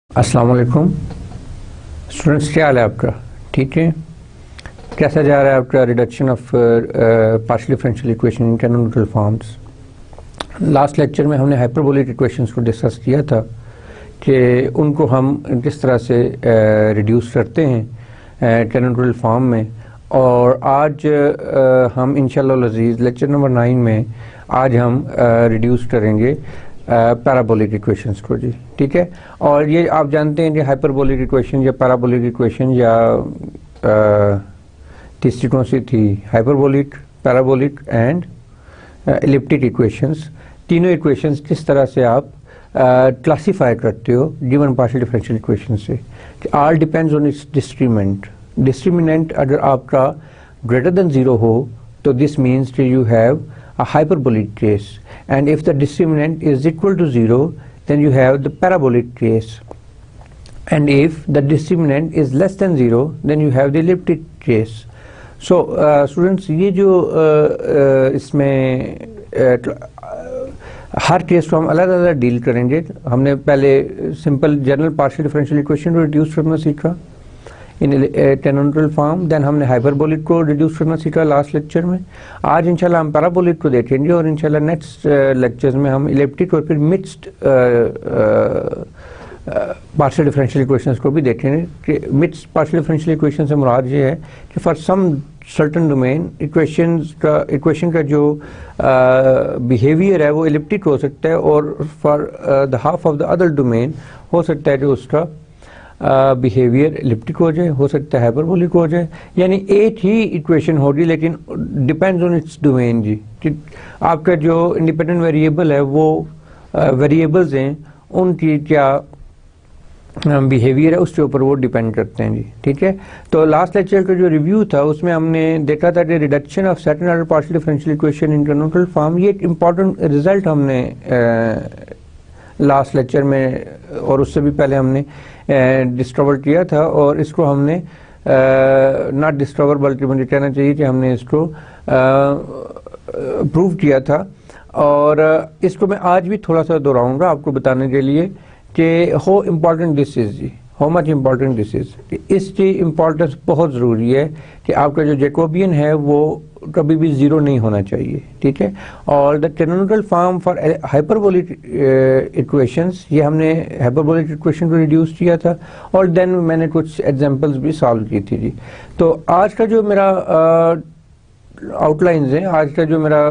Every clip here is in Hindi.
अस्सलाम वालेकुम स्टूडेंट्स, क्या हाल है आपका? ठीक है। कैसा जा रहा है आपका reduction of partial differential equation in canonical forms? Last lecture में हमने हाइपरबोलिक इक्वेशंस को डिस्कस किया था कि उनको हम किस तरह से रिड्यूस करते हैं कैनोनिकल फॉर्म में, और आज हम इंशाअल्लाह अज़ीज़ लेक्चर नंबर 9 में आज हम रिड्यूस करेंगे पैराबोलिक इक्वेशंस को जी। ठीक है। और ये आप जानते हैं कि हाइपरबोलिक इक्वेशन या पैराबोलिक इक्वेशन या तीसरी कौन सी थी, hyperbolic, parabolic and elliptic equations, तीनों इक्वेशंस किस तरह से आप क्लासीफाई करते हो गिवन पार्शियल डिफरेंशियल इक्वेशन से। All depends on its discriminant. Discriminant अगर आपका ग्रेटर देन 0 हो तो दिस मीन्स कि you have a hyperbolic case, and if the discriminant is equal to 0 then you have the parabolic case, and if the discriminant is less than 0 then you have the elliptic case. So students, ये जो इसमें हर केस को हम अलग अलग डील करेंगे। हमने पहले simple general partial differential equation को रिड्यूस करना सीखा इन कैनोनिकल फॉर्म, देन हमने हाइपरबोलिक को रिड्यूस करना सीखा लास्ट लेक्चर में। आज इंशाल्लाह हम पैराबोलिक को देखेंगे और इंशाल्लाह नेक्स्ट लेक्चर्स में हम इलिप्टिक और फिर मिक्स्ड पार्शियल डिफरेंशियल इक्वेशंस को भी देखेंगे। कि मिक्स्ड पार्शियल डिफरेंशियल इक्वेशन से मुराद ये है कि for some certain domain equation का जो बिहेवियर है वो इलिप्टिक हो सकता है, और for the half of the other domain हो सकता है कि उसका बिहेवियर एलिप्टिक हो जाए, हो सकता है हाइपरबोलिक हो जाए। यानी एक ही इक्वेशन होगी लेकिन डिपेंड्स ऑन इट्स डोमेन जी। कि आपका जो इंडिपेंडेंट वेरिएबल है वो वेरिएबल्स हैं उनकी क्या बिहेवियर है उसके ऊपर वो डिपेंड करते हैं जी। ठीक है। तो लास्ट लेक्चर का जो रिव्यू था उसमें हमने देखा था कि reduction of second order partial differential equation in canonical form, ये एक इम्पॉर्टेंट रिजल्ट हमने लास्ट लेक्चर में और उससे भी पहले हमने डिस्कवर किया था, और इसको हमने नॉट डिस्कवर बल्कि मुझे कहना चाहिए कि हमने इसको प्रूव किया था। और इसको मैं आज भी थोड़ा सा दोहराऊंगा आपको बताने के लिए कि हाउ इम्पॉर्टेंट दिस इज़ जी, how much important this is. इसकी इम्पॉर्टेंस बहुत ज़रूरी है कि आपका जो जैकोबियन है वो कभी भी 0 नहीं होना चाहिए। ठीक है। और the canonical form for hyperbolic equations, ये हमने हाइपरबोलिक इक्वेशन को रिड्यूस किया था और देन मैंने कुछ एग्जांपल्स भी सॉल्व की थी जी। तो आज का जो मेरा आउटलाइंस है, आज का जो मेरा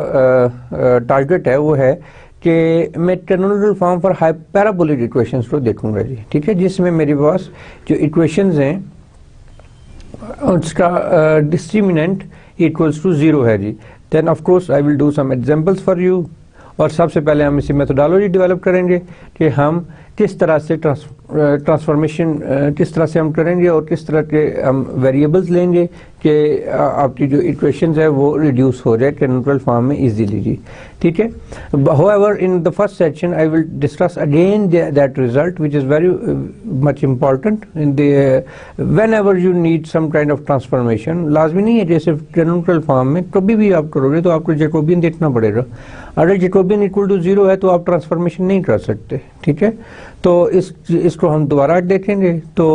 टारगेट है वो है कि मैं canonical form for parabolic equations को देखूंगा जी। ठीक है। जिसमें मेरे पास जो इक्वेशंस हैं उसका डिस्क्रिमिनेंट इक्वल्स टू 0 है जी। Then of course I will do some examples for you, और सबसे पहले हम इसी मेथोडोलॉजी डेवलप करेंगे कि हम किस तरह से ट्रांसफॉर्मेशन किस तरह से हम करेंगे और किस तरह के हम वेरिएबल्स लेंगे कि आपकी जो इक्वेशंस है वो रिड्यूस हो जाए कैनोनिकल फॉर्म में इजीली जी। ठीक है। However in the first section I will discuss again that result which is very much important in the whenever you need some kind of transformation. लाजमी नहीं है जैसे कैनोनिकल फॉर्म में कभी भी आप करोगे तो आपको जैकोबियन देखना पड़ेगा। अगर जैकोबियन इक्वल टू 0 है तो आप ट्रांसफॉर्मेशन नहीं कर सकते। ठीक है। तो इसको हम दोबारा देखेंगे। तो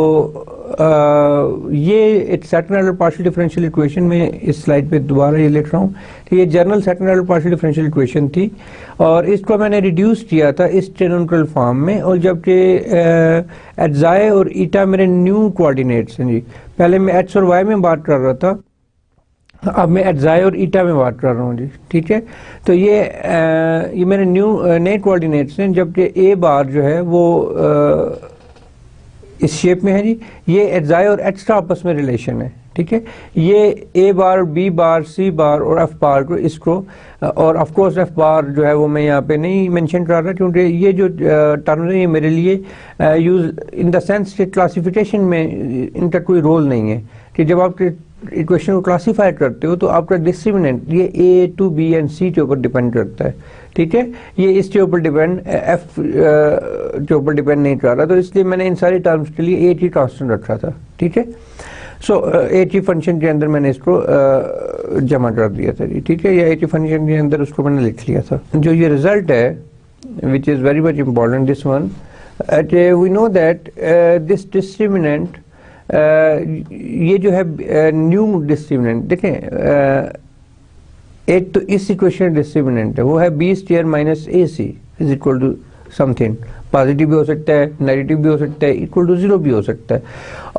ये एक second order partial differential equation में इस स्लाइड पे दोबारा ये लिख रहा हूँ कि ये general second order partial differential equation थी और इसको मैंने रिड्यूस किया था इस कैनोनिकल फॉर्म में, और जबकि एड्जाई और ईटा मेरे न्यू कोऑर्डिनेट्स हैं जी। पहले मैं एक्स और वाई में बात कर रहा था, अब मैं एड्जाई और ईटा में बात कर रहा हूँ जी। ठीक है। तो ये मेरे नए कोऑर्डिनेट्स हैं, जबकि ए बार जो है वो इस शेप में है जी। ये एड्जाई और एक्स का आपस में रिलेशन है। ठीक है। ये a bar, B bar, c बार और एफ बार को इसको, और ऑफ कोर्स एफ बार जो है वो मैं यहाँ पे नहीं मेंशन कर रहा क्योंकि ये जो टर्म है ये मेरे लिए यूज इन द सेंस के क्लासिफिकेशन में इनका कोई रोल नहीं है। कि जब आप इक्वेशन को क्लासीफाई करते हो तो आपका डिस्क्रिमिनेंट ये ए टू बी एंड सी के ऊपर डिपेंड करता है। ठीक है। ये इसके ऊपर डिपेंड एफ के ऊपर डिपेंड नहीं कर रहा, तो इसलिए मैंने इन सारी टर्म्स के लिए ए ही कांस्टेंट रखा था। ठीक है। सो ए ही फंक्शन के अंदर मैंने इसको जमा कर दिया था जी। ठीक है। या ए ही फंक्शन के अंदर उसको मैंने लिख लिया था। जो ये रिजल्ट है which is very much important, this one we know that this discriminant, ये जो है न्यू डिस्क्रिमिनेंट देखें, एक तो इस इक्वेशन डिस्क्रिमिनेंट है वो है b square minus a c is equal to something, positive भी हो सकता है, नेगेटिव भी हो सकता है, इक्वल टू 0 भी हो सकता है।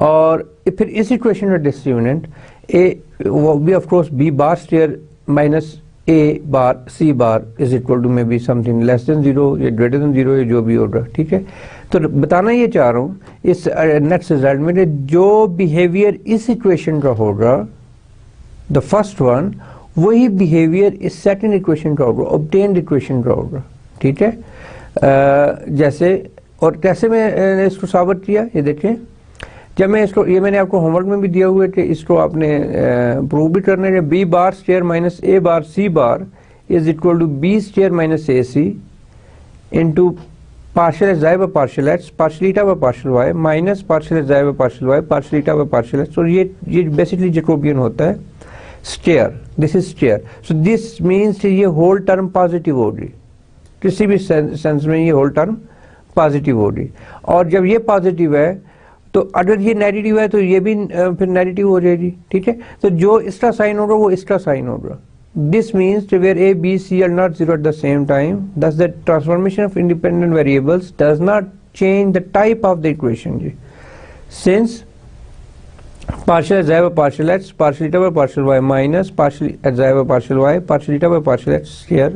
और फिर इस इक्वेशन का डिस्क्रिमिनेंट ए वो भी of course b bar square minus a bar c bar is equal to may be something less than 0 या ग्रेटर देन 0 या जो भी होगा, ठीक है। तो बताना ये चाह रहा हूँ इस नेक्स्ट रिजल्ट में जो बिहेवियर इस इक्वेशन का होगा, द फर्स्ट वन, वही बिहेवियर इस सेकंड इक्वेशन का होगा, ऑब्टेन्ड इक्वेशन का होगा, ठीक है। जैसे और कैसे मैंने इसको साबित किया ये देखें, जब मैं इसको, ये मैंने आपको होमवर्क में भी दिया हुआ है कि इसको आपने प्रूव भी करना है। B bar square minus a bar c bar is equal to b square minus a c into partial x y by partial x partial eta by partial y minus partial x y by partial Y partial eta by partial x. और ये बेसिकली जैकोबियन होता है square, this is square. So this means ये होल टर्म पॉजिटिव होगी, किसी भी सेंस में ये होल टर्म पॉजिटिव होगी। और जब ये पॉजिटिव है तो अगर ये नेगेटिव है तो ये भी फिर नेगेटिव हो जाएगी, ठीक है। तो जो इसका साइन होगा वो इसका साइन होगा। This means where a b c are not zero at the same time, thus the transformation of independent variables does not change the type of the equation जी। Since partial x by partial x partial eta by partial y minus partial x by partial y partial eta by partial x here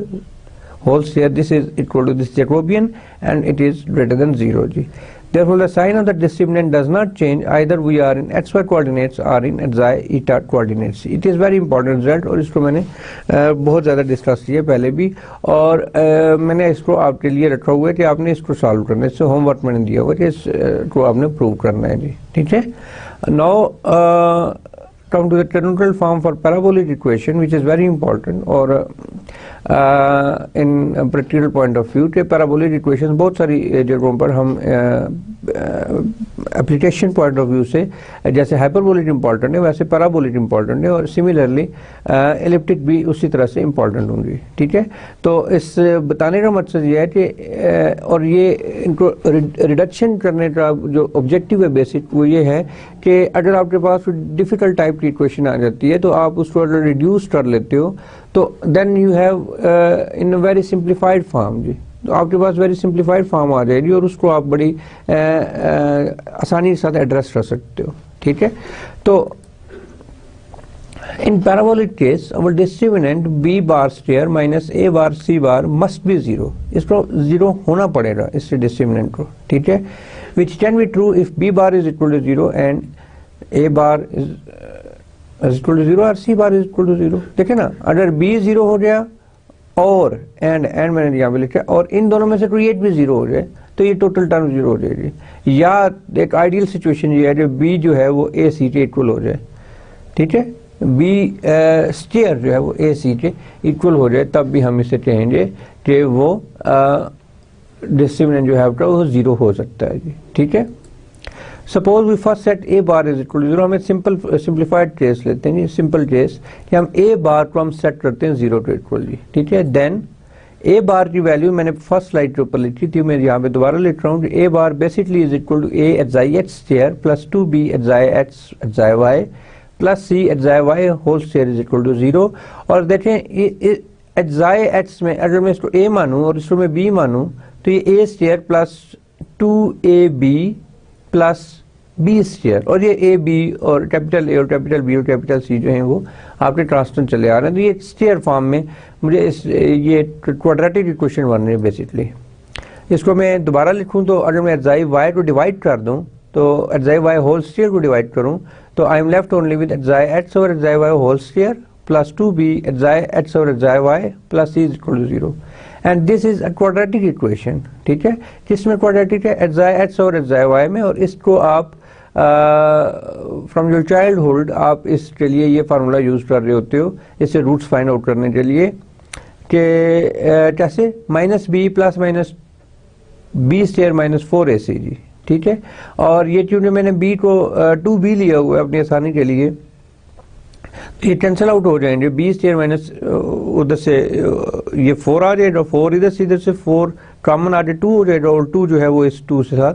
whole square, this is equal to this Jacobian and it is greater than 0 जी। Therefore the sign of the discriminant does not change either we are in xy coordinates or in xy eta coordinates। It is very important result और इसको मैंने बहुत ज़्यादा डिस्कस किया पहले भी, और मैंने इसको आपके लिए रखा हुआ है कि आपने इसको सॉल्व करना है। इससे होमवर्क मैंने दिया हुआ है कि इसको आपने प्रूव करना है जी, ठीक है। Now come to the canonical form for parabolic equation which is very important, और in practical point of view के parabolic equation बहुत सारी जगहों पर हम application point of view से जैसे hyperbolic important है वैसे parabolic important है, और similarly elliptic भी उसी तरह से important होंगी, ठीक है। तो इस बताने का मकसद ये है कि और ये इनको रिडक्शन करने का जो ऑब्जेक्टिव है बेसिक वो ये है कि अगर आपके पास डिफिकल्ट टाइप की इक्वेशन आ जाती है तो आप उसको अगर रिड्यूस कर लेते हो तो then you have in very simplified form जी, तो आपके पास वेरी सिंप्लीफाइड फॉर्म आ जाएगी और उसको आप बड़ी आसानी के साथ एड्रेस कर सकते हो, ठीक है। तो in parabolic case our discriminant b bar square minus a bar c bar must be 0, इसको 0 होना पड़ेगा इससे डिस्क्रिमिनेंट को, ठीक है। which can be true if b bar is equal to 0 and a bar is equal to 0 और c bar is equal to 0। देखे ना, अगर b 0 हो गया और एंड मैंने यहाँ पे लिखा और इन दोनों में से कोई एक भी 0 हो जाए तो ये टोटल टर्म 0 हो जाएगी। या एक आइडियल सिचुएशन ये है जो b जो है वो a c के इक्वल हो जाए, ठीक है। बी स्क्वायर जो है वो ए सी के इक्वल हो जाए, तब भी हम इसे कहेंगे कि वो डिस्क्रिमिनेंट जो है आपका वो 0 हो सकता है जी, ठीक है। Suppose we first set a bar is equal to 0, हम एक सिंप्लीफाइड केस लेते हैं जी, सिंपल केस कि हम ए बार को हम सेट करते हैं 0 टू इक्वल जी, ठीक है। देन ए बार की वैल्यू मैंने फर्स्ट स्लाइड के ऊपर लिखी थी, मैं यहाँ पे दोबारा लिख रहा हूँ कि a bar basically is equal to a eight जाई x square plus 2b eight जाई एक्स एट जाई वाई प्लस सी एट जाई y whole square is equal to 0। और देखें एट जाई एक्स में अगर मैं इसको a मानूं और इसको मैं b मानूं तो ये a square plus 2ab plus b square, और ये a b और कैपिटल A और कैपिटल B और कैपिटल C जो हैं वो आपके ट्रांसटेंट चले आ रहे हैं। तो ये स्क्वायर फॉर्म में मुझे ये क्वाड्रेटिक इक्वेशन बन रही है बेसिकली। इसको मैं दोबारा लिखूं तो अगर मैं एट जाई वाई को डिवाइड कर दूं तो एट जाई वाई होल स्क्वायर को डिवाइड करूं तो I am left only with at जाई एक्स ओवर एट जाई y whole square plus 2b eight जाई एक्स ओवर एट जाई y plus c is equal to 0 and this is a quadratic equation, ठीक है। किसमें क्वाड्रेटिक है? एट जाई एक्स ओवर एट जाई वाई में। और इसको आप फ्रॉम योर चाइल्डहुड आप इसके लिए ये फार्मूला यूज कर रहे होते हो इससे रूट्स फाइंड आउट करने के लिए कि कैसे minus b plus minus b square minus 4ac जी, ठीक है। और ये क्योंकि मैंने b को 2b लिया हुआ है अपनी आसानी के लिए ये कैंसिल आउट हो जाएंगे, बी स्क्वायर माइनस उधर से ये 4 आ जाएगा, 4 इधर से 4 कॉमन आ जाए 2 हो जाएगा, और 2 जो है वो इस 2 के साथ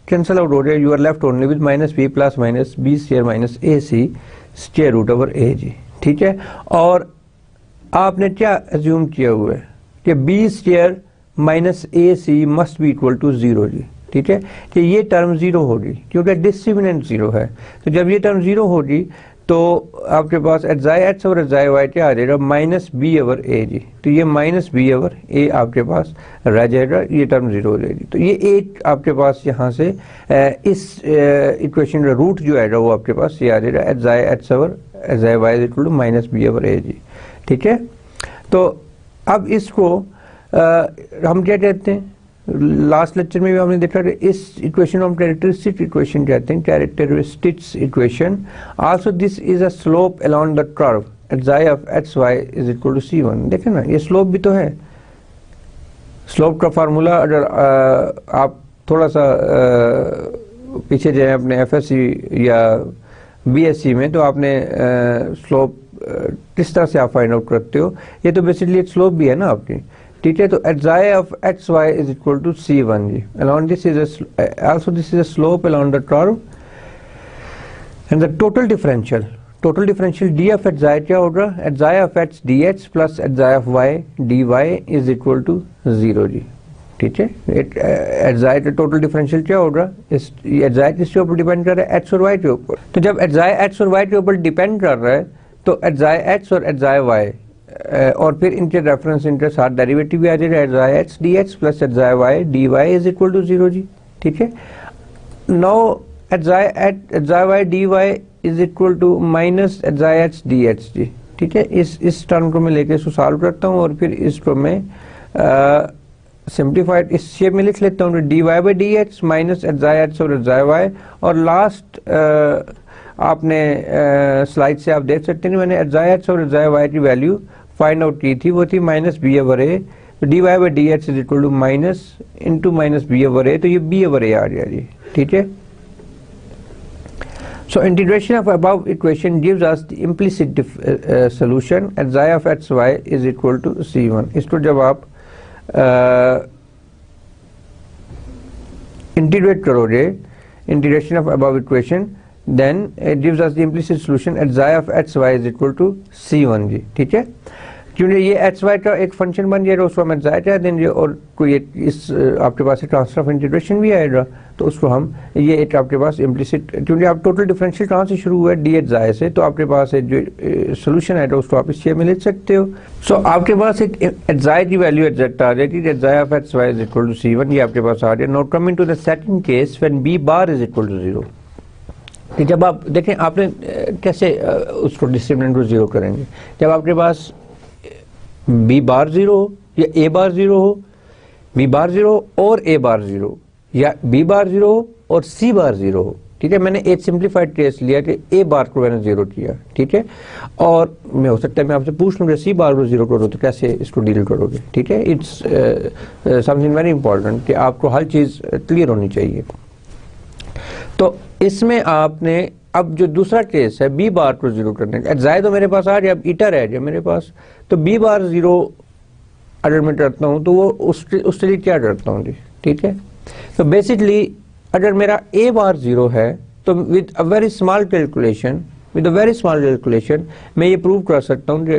कैंसिल आउट हो जाएगा। You are left only with minus b plus minus b square minus a c square root over a जी। ठीक है, और आपने क्या एज्यूम किया हुआ है कि b square minus a c must be equal to 0 जी। ठीक है, कि ये टर्म 0 होगी क्योंकि डिस्क्रिमिनेंट 0 है। तो जब ये टर्म 0 होगी तो आपके पास एजाई एच और एजाई वाई क्या आ जाएगा, माइनस बी ओवर ए जी। तो ये माइनस बी ओवर ए आपके पास रह जाएगा, ये टर्म 0 हो जाएगी। तो ये एक आपके पास यहाँ से इस इक्वेशन का रूट जो आएगा वो आपके पास ये आ जाएगा xi h over xi y equal to minus b over a जी। ठीक है, तो अब इसको हम क्या कहते हैं, लास्ट लेक्चर में भी हमने देखा कि इस इक्वेशन हम कैरेक्टरिस्टिक इक्वेशन कहते हैं, characteristics equation. Also this is a slope along the curve at xi of xy is equal to c1। देखें ना, ये स्लोप भी तो है। स्लोप का फार्मूला अगर आप थोड़ा सा पीछे जाए अपने एफएससी या बीएससी में, तो आपने स्लोप किस तरह से आप फाइंड आउट करते हो, ये तो बेसिकली एक स्लोप भी है ना आपकी। ठीक है, तो at xi of xy is equal to c1 जी। Along this is also this is a slope along the curve and the total differential d of at xi क्या होगा, at xi of x dx plus at xi ऑफ y dy is equal to 0 जी। ठीक है, एट xi का टोटल डिफरेंशियल क्या होगा, इस एट xi किसके ऊपर डिपेंड कर रहा है, x और y के ऊपर। तो जब एट xi x और y के ऊपर डिपेंड कर रहा है तो एट xi x और एट xi y और फिर इनके रेफरेंस इनके साथ डेरिवेटिव भी आ जाएगा, at xi x dx plus at xi y dy is equal to 0 जी। ठीक है, now at xi y dy is equal to minus at xi x dx जी। ठीक है, इस टर्म को मैं लेके इसको सॉल्व करता हूँ और फिर इसको मैं सिंप्लीफाइड इस शेप में लिख लेता हूँ, dy by dx minus at xi x और एट xi y। और लास्ट आपने स्लाइड से आप देख सकते हैं मैंने एट xi x और एट xi y की वैल्यू फाइंड आउट की थी, वो थी माइनस बी ओवर ए। तो dy by d x is equal to minus into minus b over a, तो ये बी ओवर ए आ गया जी। ठीक है, so integration of above equation gives us the implicit solution at xi of xy is equal to c1। इसको जब आप इंटीग्रेट करोगे, integration of above equation, then it gives us the implicit solution at xi of xy is equal to c1 जी। ठीक है, क्योंकि ये xy का एक फंक्शन बन जाएगा, उसको हम xi कह देंगे और कोई इस आपके पास ट्रांसफर ऑफ इंटीग्रेशन भी आएगा, तो उसको हम ये एक आपके पास इम्प्लिसिट, क्योंकि आप टोटल डिफरेंशियल कहाँ से शुरू हुआ है, डी एट xi से, तो आपके पास एक जो सोल्यूशन आएगा उसको आप इस शेप में लिख सकते हो। सो आपके पास एक xi की वैल्यू एग्जैक्ट आ जाएगी, xi of xy is equal to c1, ये आपके पास आ गया। Now coming to the second case when b bar is equal to 0। कि जब आप देखें आपने कैसे उसको डिस्क्रिमिनेंट को 0 करेंगे, जब आपके पास b बार 0 हो या a बार 0 हो, b बार 0 और a बार 0, या b बार 0 और c बार 0 हो। ठीक है, मैंने एक सिंप्लीफाइड केस लिया कि a बार को मैंने 0 किया। ठीक है, और मैं हो सकता है मैं आपसे पूछ लूँ c बार को 0 करो तो कैसे इसको डील करोगे। ठीक है, इट्स समथिंग वेरी इंपॉर्टेंट कि आपको हर चीज़ क्लियर होनी चाहिए। तो इसमें आपने अब जो दूसरा केस है b बार को 0 करने का, xi तो मेरे पास आ गया, अब ईटा रह गया मेरे पास, तो b बार 0 अगर मैं करता हूँ तो वो उसके लिए क्या करता हूँ जी। ठीक है, तो बेसिकली अगर मेरा a बार 0 है तो with a very small calculation मैं ये प्रूव कर सकता हूँ कि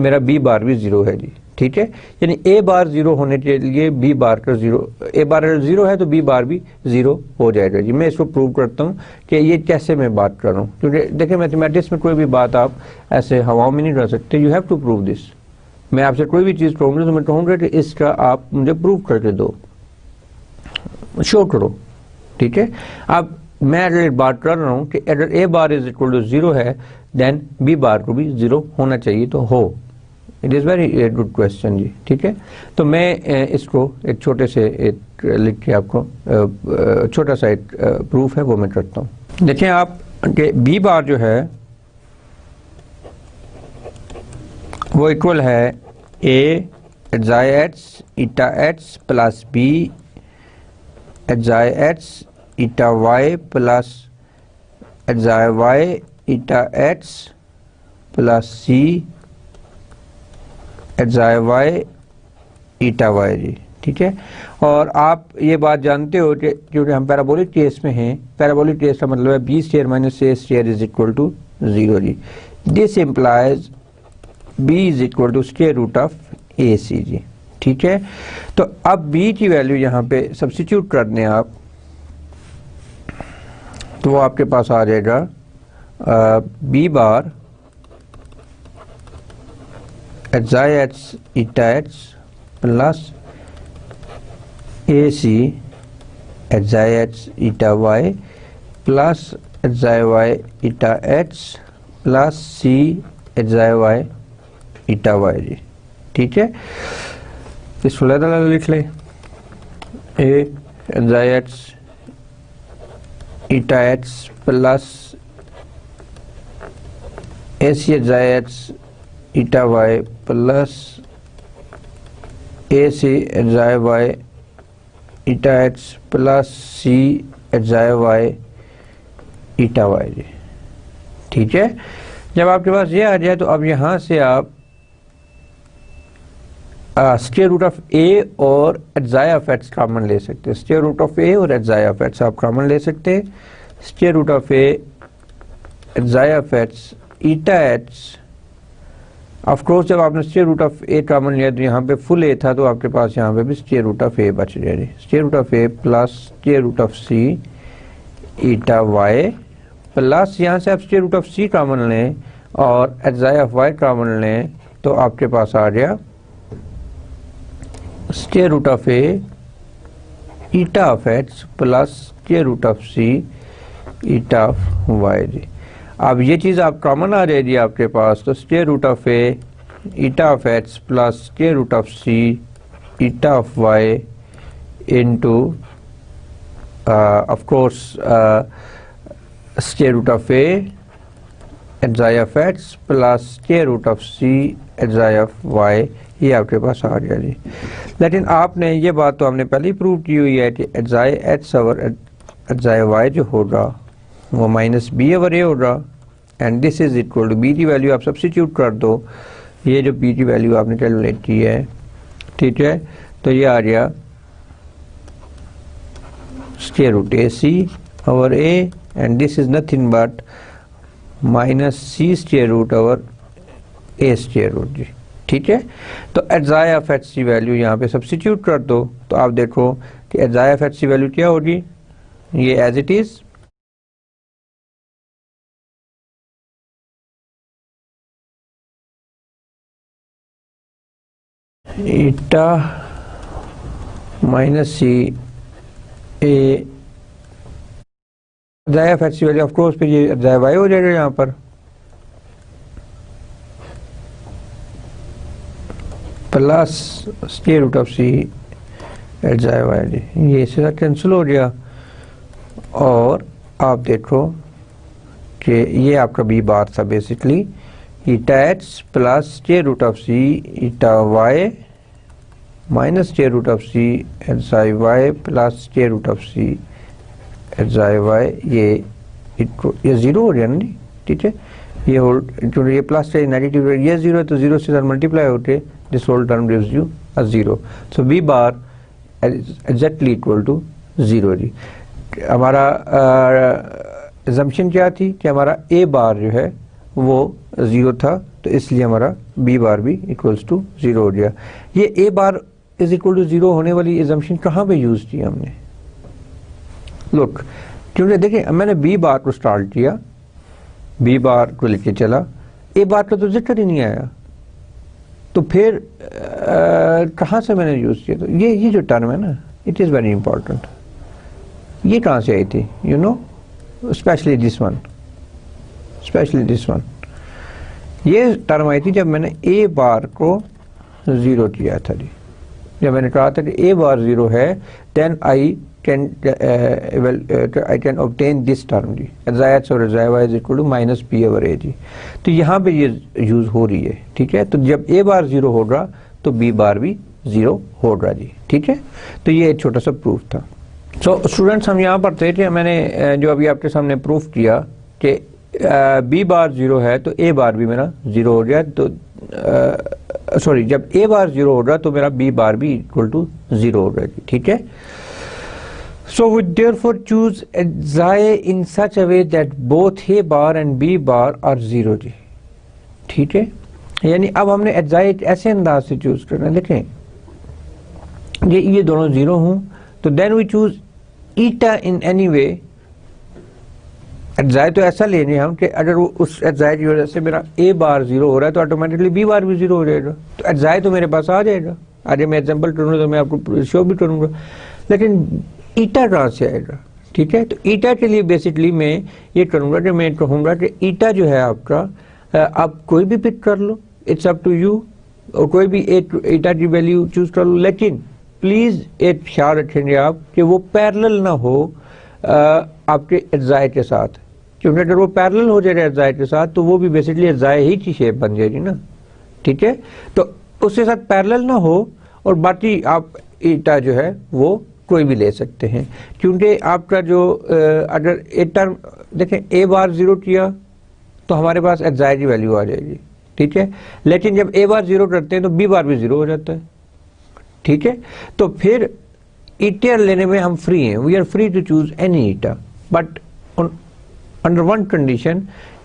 मेरा b बार भी 0 है जी। ठीक है, यानी a बार 0 होने के लिए b बार का 0, a बार अगर 0 है तो b बार भी 0 हो जाएगा जी। मैं इसको प्रूव करता हूँ कि ये कैसे मैं बात कर रहा हूँ, क्योंकि देखिए मैथमेटिक्स में कोई भी बात आप ऐसे हवाओं में नहीं कर सकते, you have to prove this. मैं आपसे कोई भी चीज़ कहूँगा तो मैं कहूँगा कि इसका आप मुझे प्रूव करके दो, शो करो। ठीक है, अब मैं अगर एक बात कर रहा हूँ कि अगर a bar is equal to 0 है देन b बार को भी 0 होना चाहिए, तो हो। It is very good question जी। ठीक है, तो मैं इसको एक छोटे से एक लिख के आपको छोटा सा एक प्रूफ है वो मैं करता हूँ। देखें आप कि b बार जो है वो इक्वल है a xi x eta x plus b xi x ईटा y प्लस xi y ईटा x plus c xi y eta y जी, ठीक है। और आप ये बात जानते हो कि जो हम पैराबोलिक केस में हैं, पैराबोलिक केस का मतलब है b square minus a square is equal to 0 जी। This implies b is equal to square root of a c जी, ठीक है। तो अब बी की वैल्यू यहाँ पे सब्स्टिट्यूट कर दें आप, तो वो आपके पास आ जाएगा b bar xi x eta x plus a c xi x eta y plus xi y eta x plus c xi y eta y जी, ठीक है। इसको अलग लिख लें, a xi x eta x plus a c xi x eta y plus a c xi y eta x plus c xi y eta y जी, ठीक है। जब आपके पास ये आ जाए तो अब यहाँ से आप स्क्वायर रूट ऑफ ए और एजाई ऑफ एक्स कॉमन ले सकते हैं। स्क्वायर रूट ऑफ ए और एजाई ऑफ एक्स आप कॉमन ले सकते हैं। Square root of a xi of x eta x, of course जब आपने square root of a common लिया तो यहाँ पे फुल ए था, तो आपके पास यहाँ पे भी स्क्वायर रूट ऑफ ए बच गया जी। Square root of a plus square root of c eta y plus यहाँ से आप square root of c common लें और एजाई ऑफ वाई कॉमन लें, तो आपके पास आ गया square root of a eta of x plus square root of c eta of y जी। अब ये चीज़ आप कॉमन आ जाएगी आपके पास, तो square root of a eta of x plus square root of c eta of y into of course square root of a xi of x plus square root of c xi of y, ये आपके पास आ गया जी। लेकिन आपने ये बात तो हमने पहले ही प्रूव की हुई है कि एजाई एक्स और एजाई वाई जो होगा वो माइनस बी ओवर ए होगा, and this is equal to b की वैल्यू आप सब्स्टिट्यूट कर दो। ये जो बी की वैल्यू आपने कैलकुलेट की है, ठीक है, तो ये आ गया square root a c over a, and this is nothing but minus c square root over a square root जी, ठीक है। तो एजाई ऑफ एक्स की वैल्यू यहाँ पे सब्स्टिट्यूट कर दो, तो आप देखो कि एजाई ऑफ एक्स की वैल्यू क्या होगी, ये as it is eta minus c a xi of x की वैल्यू ऑफ कोर्स पे ये एजाई वाई हो जाएगा यहाँ पर, plus square root of c xi y जी, ये इसके साथ कैंसिल हो गया। और आप देखो कि ये आपका बी बार था basically, eta x plus square root of c eta y minus square root of c xi y plus square root of c xi y, ये जीरो हो गया ना जी, ठीक है। ये होल जो ये प्लस है नेगेटिव, ये जीरो है तो जीरो से मल्टीप्लाई होते, this whole term gives you a zero, so b bar exactly equal to zero जी। हमारा assumption क्या थी कि हमारा ए बार जो है वो जीरो था, तो इसलिए हमारा बी बार भी इक्वल्स टू जीरो हो गया। ये a bar is equal to zero होने वाली assumption कहाँ पे यूज की हमने, लुक, क्योंकि देखिए मैंने बी बार को स्टार्ट किया, बी बार को लेके चला, ए बार का तो जिक्र ही नहीं आया, तो फिर कहाँ से मैंने यूज किया, तो ये जो टर्म है ना, इट इज़ वेरी इंपॉर्टेंट, ये कहाँ से आई थी, you know, specially this one, ये टर्म आई थी जब मैंने ए बार को ज़ीरो किया था जी। जब मैंने कहा था कि ए बार ज़ीरो है, then I can obtain this term जी, एजाई एक्स और xi y is equal to minus b over a जी। तो यहाँ पे ये यूज़ हो रही है, ठीक है। तो जब ए बार ज़ीरो होगा तो बी बार भी ज़ीरो होगा जी, ठीक है। तो ये एक छोटा सा प्रूफ था। सो स्टूडेंट्स, हम यहाँ पर थे कि मैंने जो अभी आपके सामने प्रूफ किया कि बी बार जीरो है तो ए बार भी मेरा जीरो हो गया, तो सॉरी जब ए बार जीरो हो रहा तो मेरा बी बार भी इक्वल टू जीरो हो रहा है, ठीक है। So we therefore choose xi in such a way that both a bar and b bar are zero जी, ठीक है। यानी अब हमने एग्जाए ऐसे अंदाज से चूज करना, देखें ये दोनों जीरो हूं तो then we choose eta in any way. Xi तो ऐसा लेने हम कि अगर वो उस एग्जाय की वजह से मेरा ए बार जीरो हो रहा है तो ऑटोमेटिकली बी बार भी जीरो हो जाएगा, तो एग्जाय तो मेरे पास आ जाएगा। आज मैं एग्जाम्पल करूँगा तो मैं आपको शो भी करूँगा, लेकिन ईटा कहाँ से आएगा, ठीक है। तो ईटा के लिए बेसिकली मैं ये करूँगा कि मैं कहूँगा कि ईटा जो है आपका आप कोई भी पिक कर लो, इट्स अप टू यू, और कोई भी एक ईटा की वैल्यू चूज कर लो, लेकिन प्लीज एक ख्याल रखेंगे आप कि वो पैरेलल ना हो आपके एग्जाय के साथ, क्योंकि अगर वो पैरेलल हो जाएगा एग्जाय के साथ तो वो भी बेसिकली एग्जाय ही की शेप बन जाएगी ना, ठीक है। तो उसके साथ पैरेलल ना हो, और बाकी आप ईटा जो है वो कोई भी ले सकते हैं, क्योंकि आपका जो अगर एक टर्म देखें ए बार जीरो किया तो हमारे पास एग्जाय की वैल्यू आ जाएगी, ठीक है। लेकिन जब ए बार जीरो करते हैं तो बी बार भी जीरो हो जाता है, ठीक है। तो फिर ईटा लेने में हम फ्री हैं, we are free to choose any eta, but under one condition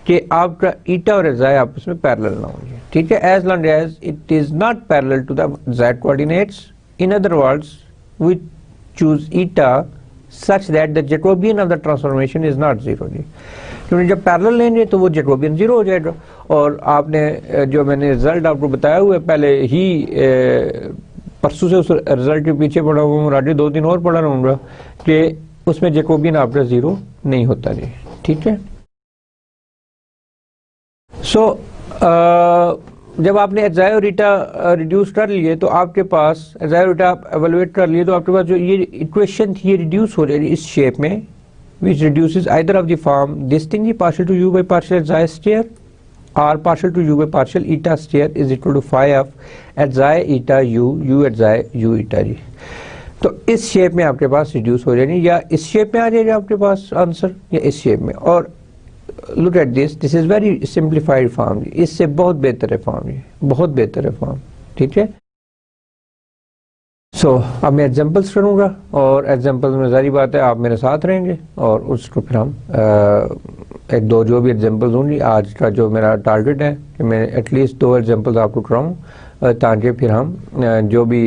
कि आपका ईटा और एग्जाय आपस में पैरेलल ना होंगे, ठीक है। As long as it is not parallel to the z coordinates, in other words we choose eta such that the Jacobian of the transformation is not zero जी, क्योंकि जब पैरेलल लेंगे तो वो जैकोबियन जीरो हो जाएगा। और आपने जो मैंने रिजल्ट आपको बताया हुआ है पहले ही परसों से उस रिजल्ट के पीछे पड़ा हुआ हूँ, आगे 2 दिन और पढ़ा रहूँगा कि उसमें जैकोबियन आपका जीरो नहीं होता जी, ठीक है। सो जब आपने एग्जाय और ईटा रिड्यूस कर लिए तो आपके पास एग्जाय और ईटा एवेलुएट कर लिए तो आपके पास जो ये इक्वेशन थी ये रिड्यूस हो जाएगी इस शेप में, which reduces either of the form this thing is partial to u by partial xi square or partial to u by partial eta square is equal to phi of xi eta u xi u eta जी। तो इस शेप में आपके पास रिड्यूस हो जाएगी, या इस शेप में आ जाएगा आपके पास आंसर, या इस शेप में। और look at this is very simplified form, इससे बहुत बेहतर है फॉर्म, ये बहुत बेहतर है फॉर्म, ठीक है। सो अब मैं एग्जाम्पल्स करूँगा, और एग्जाम्पल्स में सारी बात है आप मेरे साथ रहेंगे, और उसको फिर हम एक दो जो भी एग्जाम्पल्स होंगी, आज का जो मेरा टारगेट है कि मैं एटलीस्ट 2 एग्जाम्पल्स आपको कराऊँ, ताकि फिर हम जो भी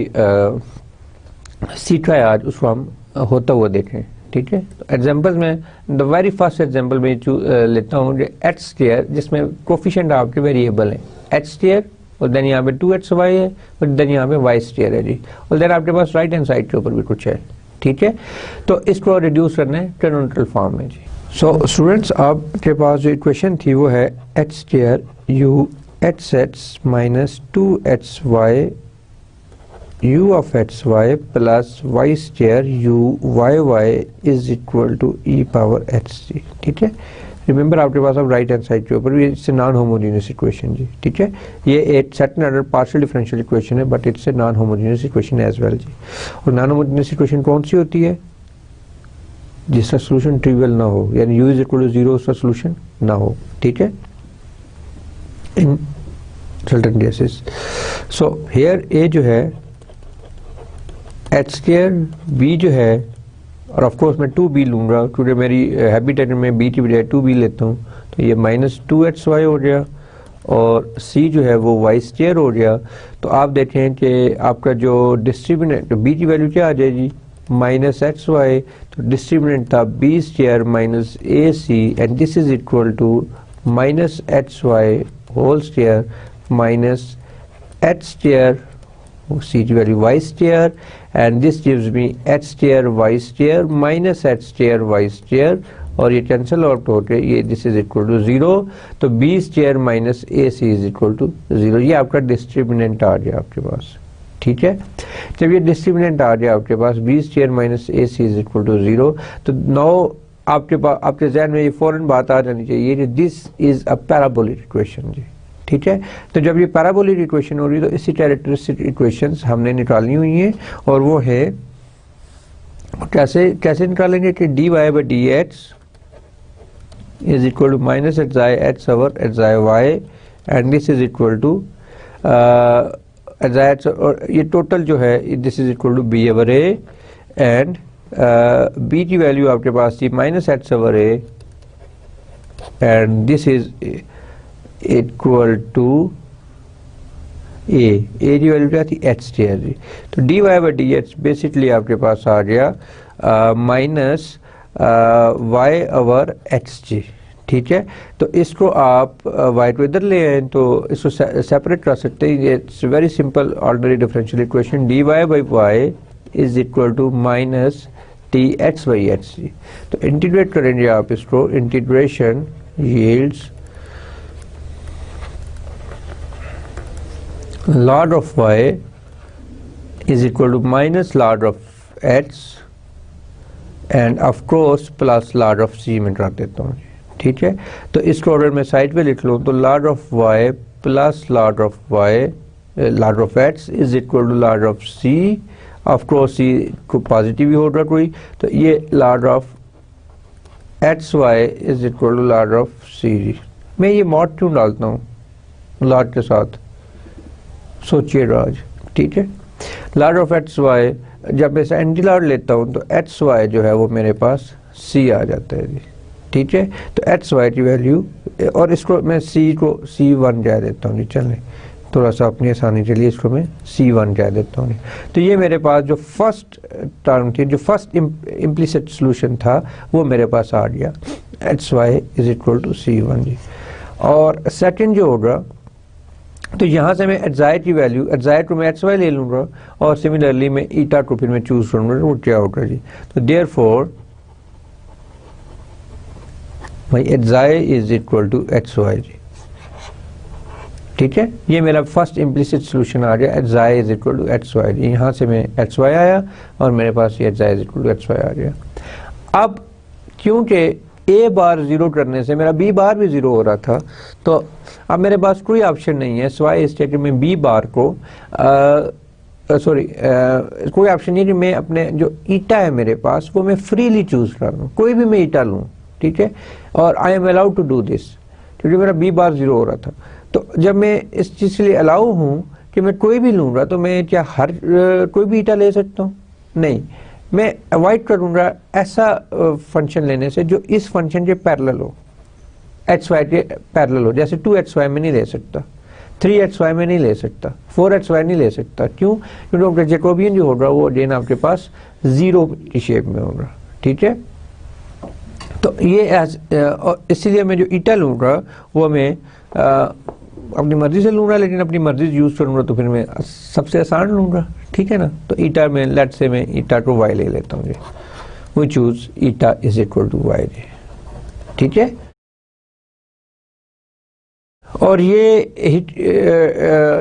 सीखा है आज उसको हम होता हुआ देखें, ठीक है। तो एग्जाम्पल्स में द वेरी फर्स्ट एग्जाम्पल में लेता हूँ एच स्क्वायर, जिसमें कोफिशिएंट आपके वेरिएबल हैं एच स्क्वायर, और देन यहाँ पे 2xy है, और देन यहाँ पे y स्क्वायर है जी, और देन आपके पास राइट हैंड साइड के ऊपर भी कुछ है, ठीक है। तो इसको रिड्यूस करना है ट्रायंगुलर फॉर्म में जी। सो स्टूडेंट्स आपके पास जो इक्वेशन थी वो है h square u hx minus 2hy u of xy plus y square u yy is equal to e power h जी, ठीक है। रिमेंबर आपके पास अब राइट हैंड साइड के ऊपर भी इट्स नॉन होमोजेनियस इक्वेशन जी, ठीक है। ये एक second order partial differential equation है, but it's a non homogeneous equation as well जी। और नॉन होमोजेनियस इक्वेशन कौन सी होती है? जिसका सोल्यूशन ट्रिवियल ना हो, यानी u इज इक्वल टू 0 उसका सोल्यूशन ना हो, ठीक है, in certain cases. So here a जो है h स्क्वायर, b जो है, और ऑफ कोर्स मैं 2b लूँगा क्योंकि मेरी हैबिट है मैं b की बजाय 2b लेता हूँ, तो ये माइनस 2xy हो गया, और c जो है वो y स्क्वायर हो गया। तो आप देखें कि आपका जो डिस्ट्रीब्यूटेंट तो b की वैल्यू क्या आ जाएगी माइनस xy, तो डिस्ट्रीब्यूटेंट था b square minus ac, and this is equal to minus hy whole square minus h square, c की वैल्यू y square, and this gives me h square y square minus h square y square, और ये कैंसिल आउट होके ये दिस इज इक्वल टू 0, तो b square minus ac is equal to 0। ये आपका डिस्ट्रीब्यूटेंट आ गया आपके पास, ठीक है। जब ये डिस्ट्रीब्यूटेंट आ गया आपके पास b square minus ac is equal to 0, तो नाउ आपके पास आपके ज़हन में ये फौरन बात आ जानी चाहिए कि this is a parabolic equation जी, ठीक है। तो जब ये पैराबोलिक इक्वेशन हो रही है तो इसी कैरेक्टरिस्टिक इक्वेशंस हमने निकालनी हुई हैं, और वो है कैसे निकालेंगे कि dy by d x is equal to minus xi x over xi y, and this is equal to xi x, और ये टोटल जो है this is equal to b over a, and b की वैल्यू आपके पास थी minus x over a, and this is equal to a की वैल्यू क्या थी h थी जी। तो dy by dx बेसिकली आपके पास आ गया माइनस y ओवर एच जी, ठीक है। तो इसको आप y को इधर ले आए तो इसको सेपरेट कर सकते हैं। It's very simple ordinary differential equation, dy by y is equal to minus t x by h जी। तो इंटीग्रेट करेंगे आप इसको, integration yields log of y is equal to minus log of x and of course plus log of c में रख देता हूँ, ठीक है। तो इसको अगर मैं साइड पे लिख लूँ तो log of y plus log of y log of x is equal to log of c, of course c को पॉजिटिव ही होगा कोई, तो ये log of xy is equal to log of c। मैं ये मॉड क्यों डालता हूँ log के साथ, सोचिएगा आज, ठीक है। लॉग ऑफ एच वाई जब मैं इसे एंटी लॉग लेता हूँ तो एच वाई जो है वो मेरे पास सी आ जाता है जी, ठीक है। तो एच वाई की वैल्यू, और इसको मैं सी को C1 कह देता हूँ जी, चलें थोड़ा सा अपनी आसानी के लिए इसको मैं C1 कह देता हूँ। तो ये मेरे पास जो फर्स्ट टर्म थी, जो फर्स्ट इम्प्लिसिट सोल्यूशन था वो मेरे पास आ गया, h y is equal to C1 जी। और सेकेंड जो होगा तो यहाँ से मैं एग्जाइट की वैल्यू, एग्जाइट को मैं एच वाई ले लूँगा और सिमिलरली मैं ईटा को फिर मैं चूज करूँगा, वो क्या होगा जी। तो therefore my xi is equal to h y जी, ठीक है। ये मेरा फर्स्ट इम्प्लिसिट सोल्यूशन आ गया, xi is equal to h y जी। यहाँ से मैं एच वाई आया और मेरे पास ये xi is equal to h y आ गया। अब क्योंकि a बार ज़ीरो करने से मेरा b बार भी ज़ीरो हो रहा था, तो अब मेरे पास कोई ऑप्शन नहीं है सिवाय इसके कि मैं b बार को कोई ऑप्शन नहीं है कि मैं अपने जो ईटा है मेरे पास वो मैं फ्रीली चूज कर लूँ, कोई भी मैं ईटा लूँ, ठीक है। और I am allowed to do this, क्योंकि मेरा b बार ज़ीरो हो रहा था। तो जब मैं इस चीज़ के लिए अलाउ हूँ कि मैं कोई भी लूँगा, तो मैं क्या हर कोई भी ईटा ले सकता हूँ? नहीं, मैं अवॉइड करूँगा ऐसा फंक्शन लेने से जो इस फंक्शन के पैरेलल हो, एच वाई के पैरेलल हो। जैसे 2xy में नहीं ले सकता, 3xy में नहीं ले सकता, 4xy नहीं ले सकता। क्यों? क्योंकि जैकोबियन जो होगा वो अगेन आपके पास जीरो की शेप में होगा, ठीक है। तो ये इसीलिए मैं जो ईटा लूँगा वो मैं अपनी मर्जी से लूँगा, लेकिन अपनी मर्जी से यूज़ करूँगा तो फिर मैं सबसे आसान लूँगा, ठीक है ना। तो ईटा में लेट से मैं ईटा को वाई ले लेता हूँ जी, we choose eta is equal to y जी, ठीक है। और ये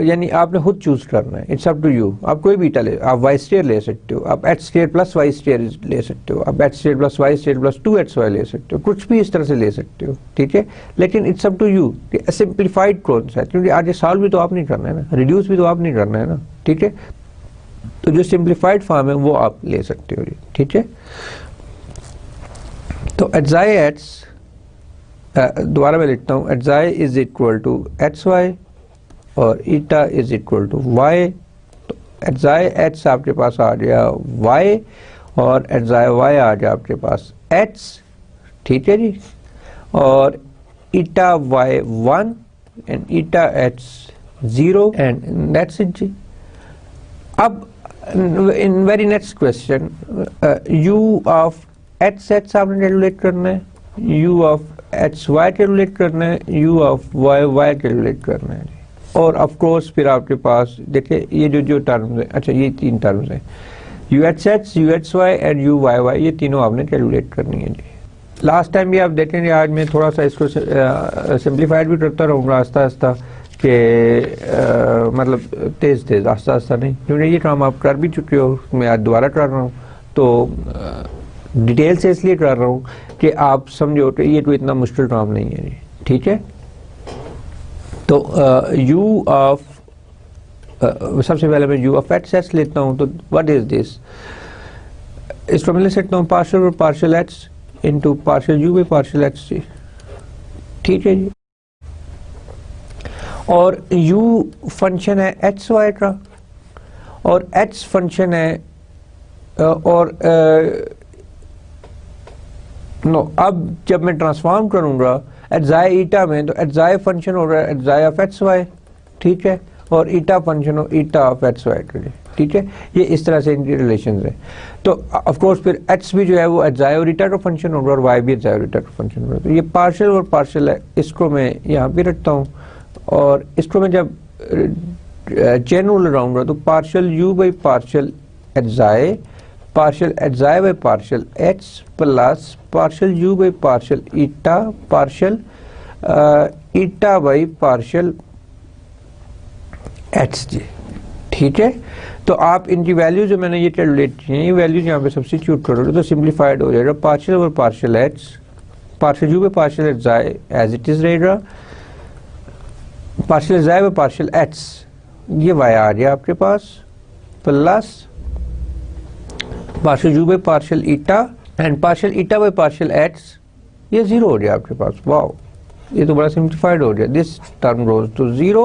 यानी आपने खुद चूज करना है, इट्स अप टू यू। आप कोई भी ईटा ले, आप वाई स्क्वायर ले सकते हो, आप h square plus y square ले सकते हो, आप h square plus y square plus 2xy ले सकते हो, कुछ भी इस तरह से ले सकते हो, ठीक है। लेकिन इट्स अप टू यू कि सिंप्लीफाइड कौन सा है, क्योंकि आज सॉल्व भी तो आप नहीं करना है ना, रिड्यूस भी तो आप नहीं करना है ना, ठीक है। तो जो सिंप्लीफाइड फॉर्म है वो आप ले सकते हो, ठीक है। तो एग्जाइ एच, दोबारा मैं लिखता हूँ, xi is equal to h y और eta is equal to y. तो एग्जाइ एच आपके पास आ गया वाई और एग्जाइ वाई आ गया आपके पास एच, ठीक है जी। और eta y 1 and eta h 0 and that's it जी। अब in very next question, u of h h आपने कैलकुलेट करना है, u of h y calculate करना है, u of y y calculate करना है। और ऑफ कोर्स फिर आपके पास देखिए ये जो टर्म्स है, अच्छा ये तीन टर्म्स हैं, u h h, u h y and u y y, ये तीनों आपने कैलकुलेट करनी है जी। लास्ट टाइम भी आप देखेंगे, आज मैं थोड़ा सा इसको सिंप्लीफाइड भी करता रहूँगा आस्ता आस्ता, कि मतलब तेज़ तेज़ आस्ता आस्ता नहीं, क्योंकि ये काम आप कर भी चुके हो, मैं आज दोबारा कर रहा हूँ। तो डिटेल से इसलिए कर रहा हूँ कि आप समझो कि ये कोई इतना मुश्किल काम नहीं है जी, ठीक है। तो u ऑफ सबसे पहले मैं u ऑफ एच एच लेता हूँ, तो व्हाट इज दिस, इसको मैं ले सकता हूँ पार्शियल और partial H into partial u by partial H जी, ठीक है जी। और u फंक्शन है एच वाई का और h फंक्शन है और नो अब जब मैं ट्रांसफॉर्म करूंगा एटजाई ईटा में, तो एटजाई फंक्शन हो रहा है एटजाई ऑफ एच वाई, ठीक है, और ईटा फंक्शन हो ईटा ऑफ एच वाई के लिए, ठीक है। ये इस तरह से इनकी रिलेशन है। तो ऑफ कोर्स फिर एच भी जो है वो एटजाई और ईटा का फंक्शन होगा और वाई भी एटजाई और ईटा का फंक्शन होगा। तो ये पार्शियल और पार्शियल है, इसको मैं यहाँ पे रखता हूँ और इसको मैं जब चेन रूल लगाऊंगा तो partial you by partial xi by partial H plus partial you by partial eta partial eta by partial H जी, ठीक है। तो आप इनकी वैल्यू जो मैंने ये कैलकुलेट की है, ये वैल्यूज यहाँ पे सब्स्टिट्यूट करोगे तो सिंप्लीफाइड हो जाएगा। पार्शियल और partial H, partial you by partial xi as it is रहेगा, partial xi by partial h ये वाई आ गया आपके पास, plus partial you by partial eta and partial eta by partial h ये जीरो हो गया आपके पास। वाओ, ये तो बड़ा सिंप्लीफाइड हो गया। This term goes to zero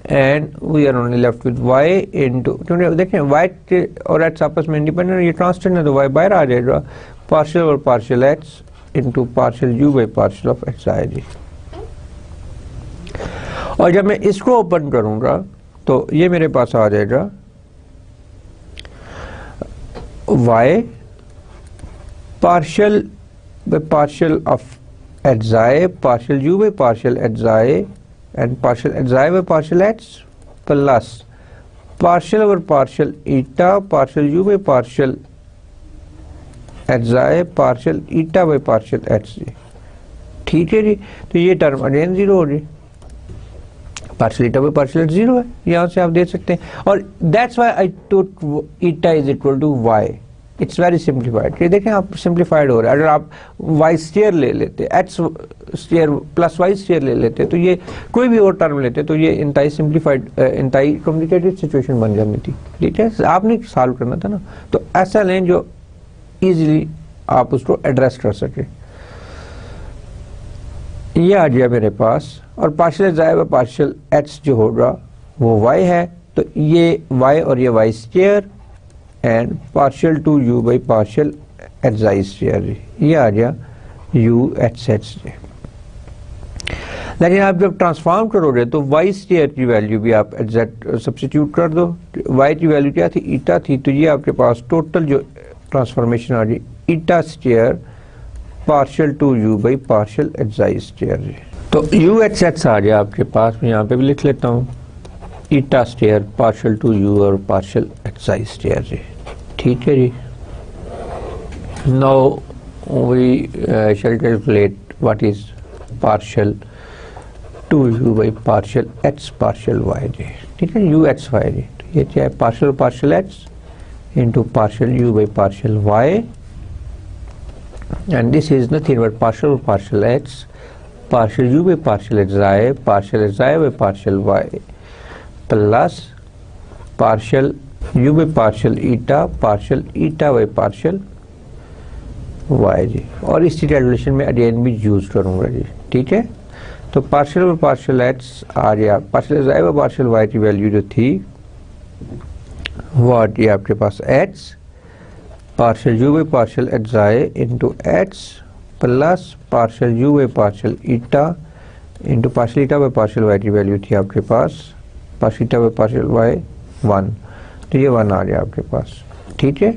and we are only left with y into, देखें y और h आपस में इंडिपेंडेंट, ये कांस्टेंट है तो y बाहर आ जाएगा, पार्शियल और partial h into partial u by partial of h आएगी। और जब मैं इसको ओपन करूंगा तो ये मेरे पास आ जाएगा y partial by partial of xi partial u by partial xi and partial xi by partial h plus partial over partial eta partial u by partial एटजाई partial eta by partial h जी, ठीक है जी। तो ये टर्म अगेन जीरो हो गई, partial eta by partial h zero है, यहाँ से आप देख सकते हैं। और that's why I took eta is equal to y, it's very simplified. ये देखें आप सिंप्लीफाइड हो रहा है। अगर आप वाई स्टेयर ले लेते, h square plus y square ले लेते, तो ये कोई भी और टर्म लेते तो ये इंतहाई सिंप्लीफाइड इंतहाई कॉम्प्लिकेटेड सिचुएशन बन जानी थी, ठीक है। आपने सॉल्व करना था ना, तो ऐसा लें जो इजीली आप उसको एड्रेस कर सके। ये आ गया मेरे पास, और partial xi by partial H जो होगा वो वाई है, तो ये वाई और ये y square and partial two you by partial xi square, ये आ गया यू एच एच। लेकिन आप जब ट्रांसफॉर्म करोगे तो वाई स्क्वायर की वैल्यू भी आप एग्जैक्ट सब्स्टिट्यूट कर दो। वाई की वैल्यू क्या थी, ईटा थी, तो ये आपके पास टोटल जो ट्रांसफॉर्मेशन आ गई eta square partial two you by partial xi square. तो यू एच एच आ गया आपके पास, मैं यहाँ पे भी लिख लेता हूँ eta square partial two u और पार्शियल एटजाई स्क्वायर जी, ठीक है जी। Now we shall calculate what is partial two you by partial H partial y जी, ठीक है, यू एच वाई जी। तो ये क्या है, partial partial H into partial you by partial Y, and this is nothing but partial partial H partial you by partial xi by partial Y plus partial you by partial eta by partial y जी। और इसी कैलकुलेशन में अगेन भी यूज करूंगा जी, ठीक है। तो पार्शियल बाई पार्शियल एच आ गया, partial xi by partial Y की वैल्यू जो थी वो आ गई आपके पास h partial you by partial xi into h plus partial you by partial eta into partial eta by partial Y की वैल्यू थी आपके पास partial eta by partial y 1, तो ये 1 आ गया आपके पास, ठीक है।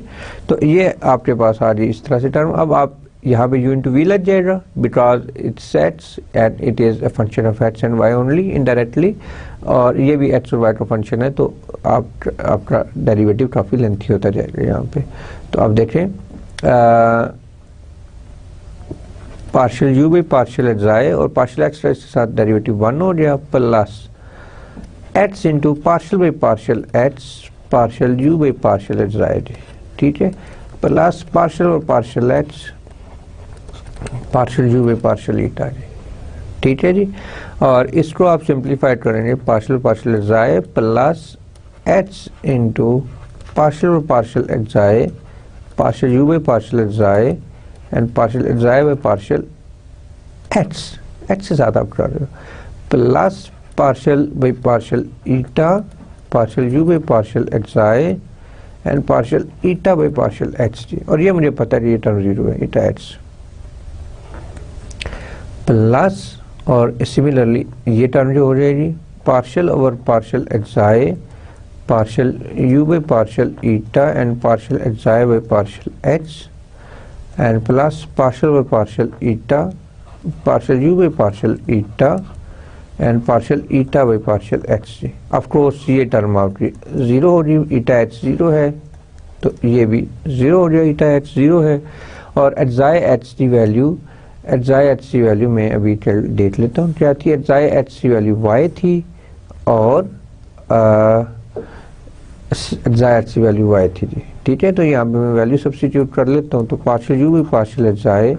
तो ये आपके पास आ गई इस तरह से टर्म। अब आप यहाँ पे u इंटू वी लग जाएगा because it sets and it is a function of h and y only indirectly, और ये भी h और y का फंक्शन है, तो आपका डेरिवेटिव काफ़ी लेंथी होता जाएगा यहाँ पे। तो आप देखें partial u by partial xi और पार्शियल x के साथ डेरिवेटिव 1 हो गया plus h into partial by partial h partial u by partial xi, ठीक है, प्लस पार्शियल और partial h partial you by partial eta, ठीक है जी। और इसको आप सिंप्लीफाई करेंगे partial partial xi plus h into partial partial xi partial you by partial xi and partial xi by partial h H से साथ आप करा रहे हो, plus partial by partial eta partial you by partial H i and partial eta by partial H G, और ये मुझे पता है ये टर्म 0 है, ईटा एच प्लस, और सिमिलरली ये टर्म जो हो जाएगी partial over partial H I partial you by partial eta and partial H I by partial h and plus partial over partial eta partial you by partial eta and partial eta by partial H G. Of course ये टर्म आपकी 0 हो रही, ईटा एच 0 है तो ये भी 0 हो जाए, ईटा एच 0 है। और एच एच की वैल्यू मैं अभी देख लेता हूँ क्या थी। एच की वैल्यू y थी और एच की वैल्यू y थी जी, ठीक है। तो यहाँ पे मैं वैल्यू सब्स्टिट्यूट कर लेता हूँ, तो partial you by partial H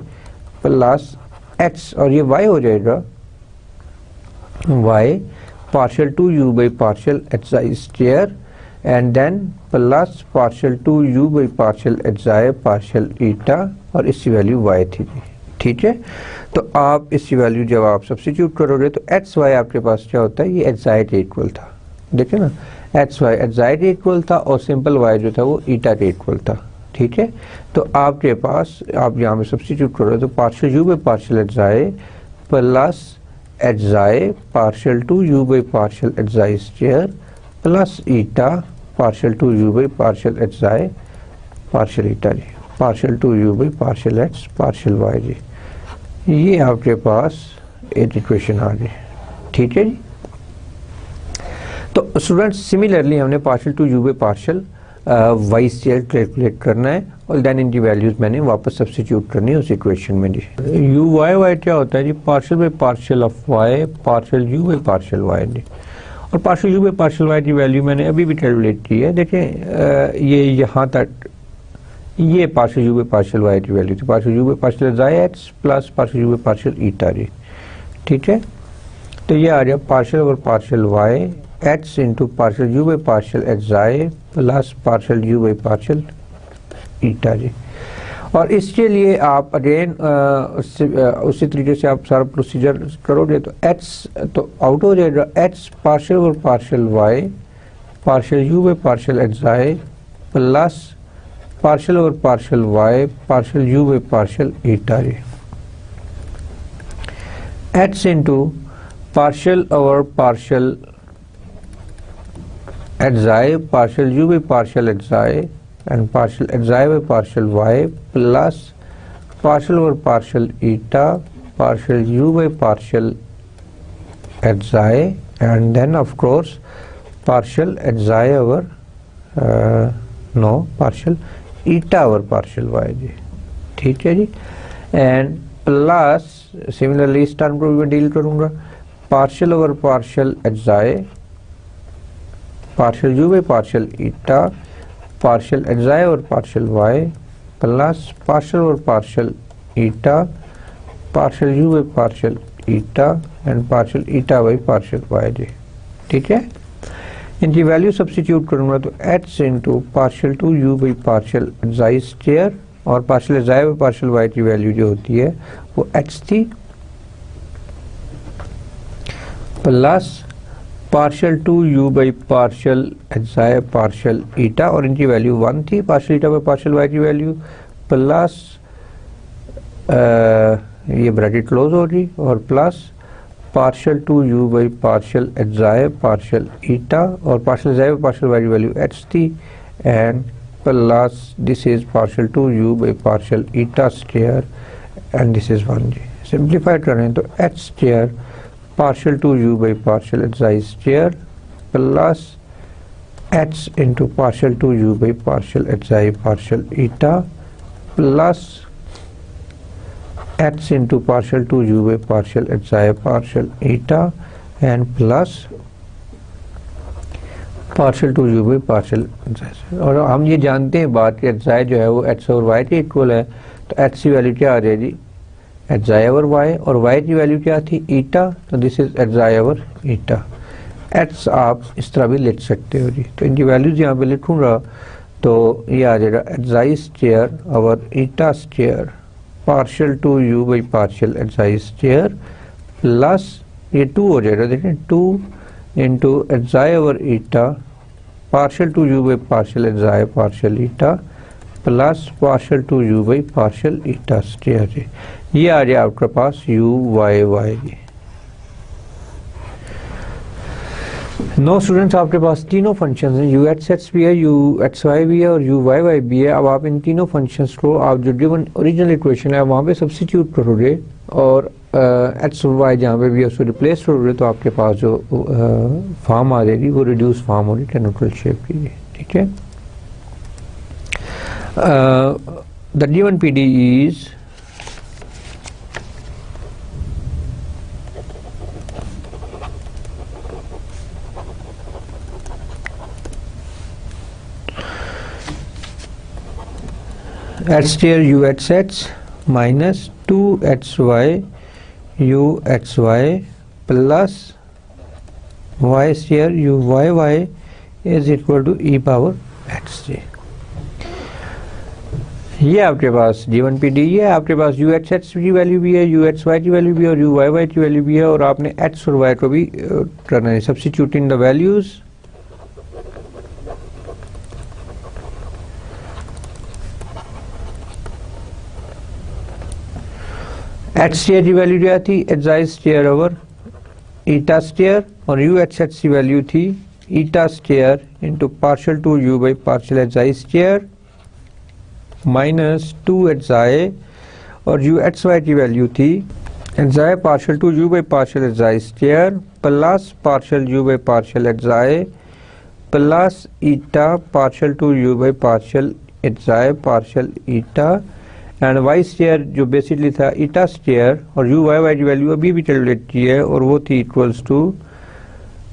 plus H, और ये y हो जाएगा y partial 2u by partial hi square and then plus partial 2u by partial hi partial eta, और इसकी वैल्यू y थी जी, ठीक है। तो आप इसकी वैल्यू जब आप सब्स्टिट्यूट करोगे तो एच वाई आपके पास क्या होता है, ये एच आई के इक्वल था, देखिए ना, एच आई के इक्वल था और सिंपल y जो था वो ईटा के इक्वल था, ठीक है। तो आपके पास आप यहाँ पे सब्स्टिट्यूट करोगे तो partial you by partial H I plus h I partial 2u by partial H I square plus eta partial 2u by partial H I partial eta जी, पार्शियल 2u by partial H partial y जी, ये आपके पास एक इक्वेशन आ गई, ठीक है जी। तो स्टूडेंट्स सिमिलरली हमने partial 2u by partial Y square calculate करना है और देन इनकी वैल्यूज मैंने वापस सब्स्टिट्यूट करनी है उस इक्वेशन में जी। यू वाई क्या होता है जी, partial by partial of y partial you by partial y जी, और partial you by partial Y की वैल्यू मैंने अभी भी कैलकुलेट की है, देखें ये यहाँ तक ये partial you by partial Y की वैल्यू थी, partial you by partial H plus partial you by partial eta जी, ठीक है। तो ये आ गया partial over partial y h into partial you by partial H I plus partial you by partial eta जी। और इसके लिए आप अगेन उसी तरीके से आप सारा प्रोसीजर करोगे तो एच तो आउट हो जाएगा, h partial over partial Y partial you by partial H I plus partial over partial Y partial you by partial eta जी, h into partial over partial H I partial you by partial H i and partial H I by partial Y plus partial over partial eta partial you by partial H i and then of course partial H i over no partial eta over partial y जी, ठीक है जी। एंड प्लस सिमिलरली इस टर्म को मैं डील करूंगा, partial over partial H I partial you by partial eta partial H i और पार्शियल वाई प्लस पार्शियल और partial eta partial you by partial eta and partial eta by partial y जी, ठीक है। इनकी वैल्यू सब्स्टिट्यूट करूंगा तो h into partial 2u by partial H I square और partial H I by partial Y की वैल्यू जो होती है वो एच थी plus partial 2u by partial H I partial eta, और इनकी वैल्यू 1 थी, partial eta by partial Y की वैल्यू प्लस ये ब्रैकेट क्लोज हो रही और plus partial 2u by partial H I partial eta और partial H I by partial Y की वैल्यू h थी and plus this is partial 2u by partial eta square and this is 1 ji. Simplify करें तो h square partial 2u by partial H I square plus h into partial 2u by partial H I partial eta plus h into partial 2u by partial H I partial eta and plus partial 2u by partial H i. और हम ये जानते हैं बात कि एच आई जो है वो h और y के इक्वल है, तो h की वैल्यू क्या आ जाएगी एच आई ओवर वाई और वाई की वैल्यू क्या थी ईटा, तो this is H i over eta. H आप इस तरह भी लिख सकते हो जी, तो इनकी वैल्यूज यहाँ पे लिखूंगा तो ये आ जाएगा H I square over eta square partial 2u by partial H I square plus ये 2 हो जाएगा, देखें 2 into xi over eta partial two you by partial xi partial eta plus partial two you by partial eta square. ये आ जाए आपके पास U Y Y. No students, आपके पास तीनों फंक्शंस हैं, यू एच एक्स भी है, यू एक्स वाई भी है और यू वाई वाई भी है। अब आप इन तीनों फंक्शंस को आप जो गिवन ओरिजिनल इक्वेशन है वहाँ पे सब्स्टिट्यूट करोगे और एक्स वाई जहाँ पे भी है उसको रिप्लेस करोगे तो आपके पास जो फॉर्म आ जाएगी वो रिड्यूस फॉर्म होगी टेनोटल शेप की। ठीक है, the given PD is x square u x x minus 2xy u xy plus y square u y y is equal to e power xj। ये आपके पास जीवन पी डी है, आपके पास यू एच एक्स की वैल्यू भी है, यू एक्स वाई की वैल्यू भी है और यू वाई वाई की वैल्यू भी है और आपने एक्स और वाई को भी करना है substituting the values. X square की वैल्यू क्या थी, xi square over eta square और यू एच एक्स की वैल्यू थी eta square into partial two you by partial xi square minus 2 xi और यू एक्स वाई की वैल्यू थी xi partial two you by partial xi square plus partial you by partial xi plus eta partial two you by partial xi partial eta and Y square जो बेसिकली था ईटा स्टेयर और यू वाई वाई की वैल्यू अभी भी कैलकुलेट की है और वो थी equals to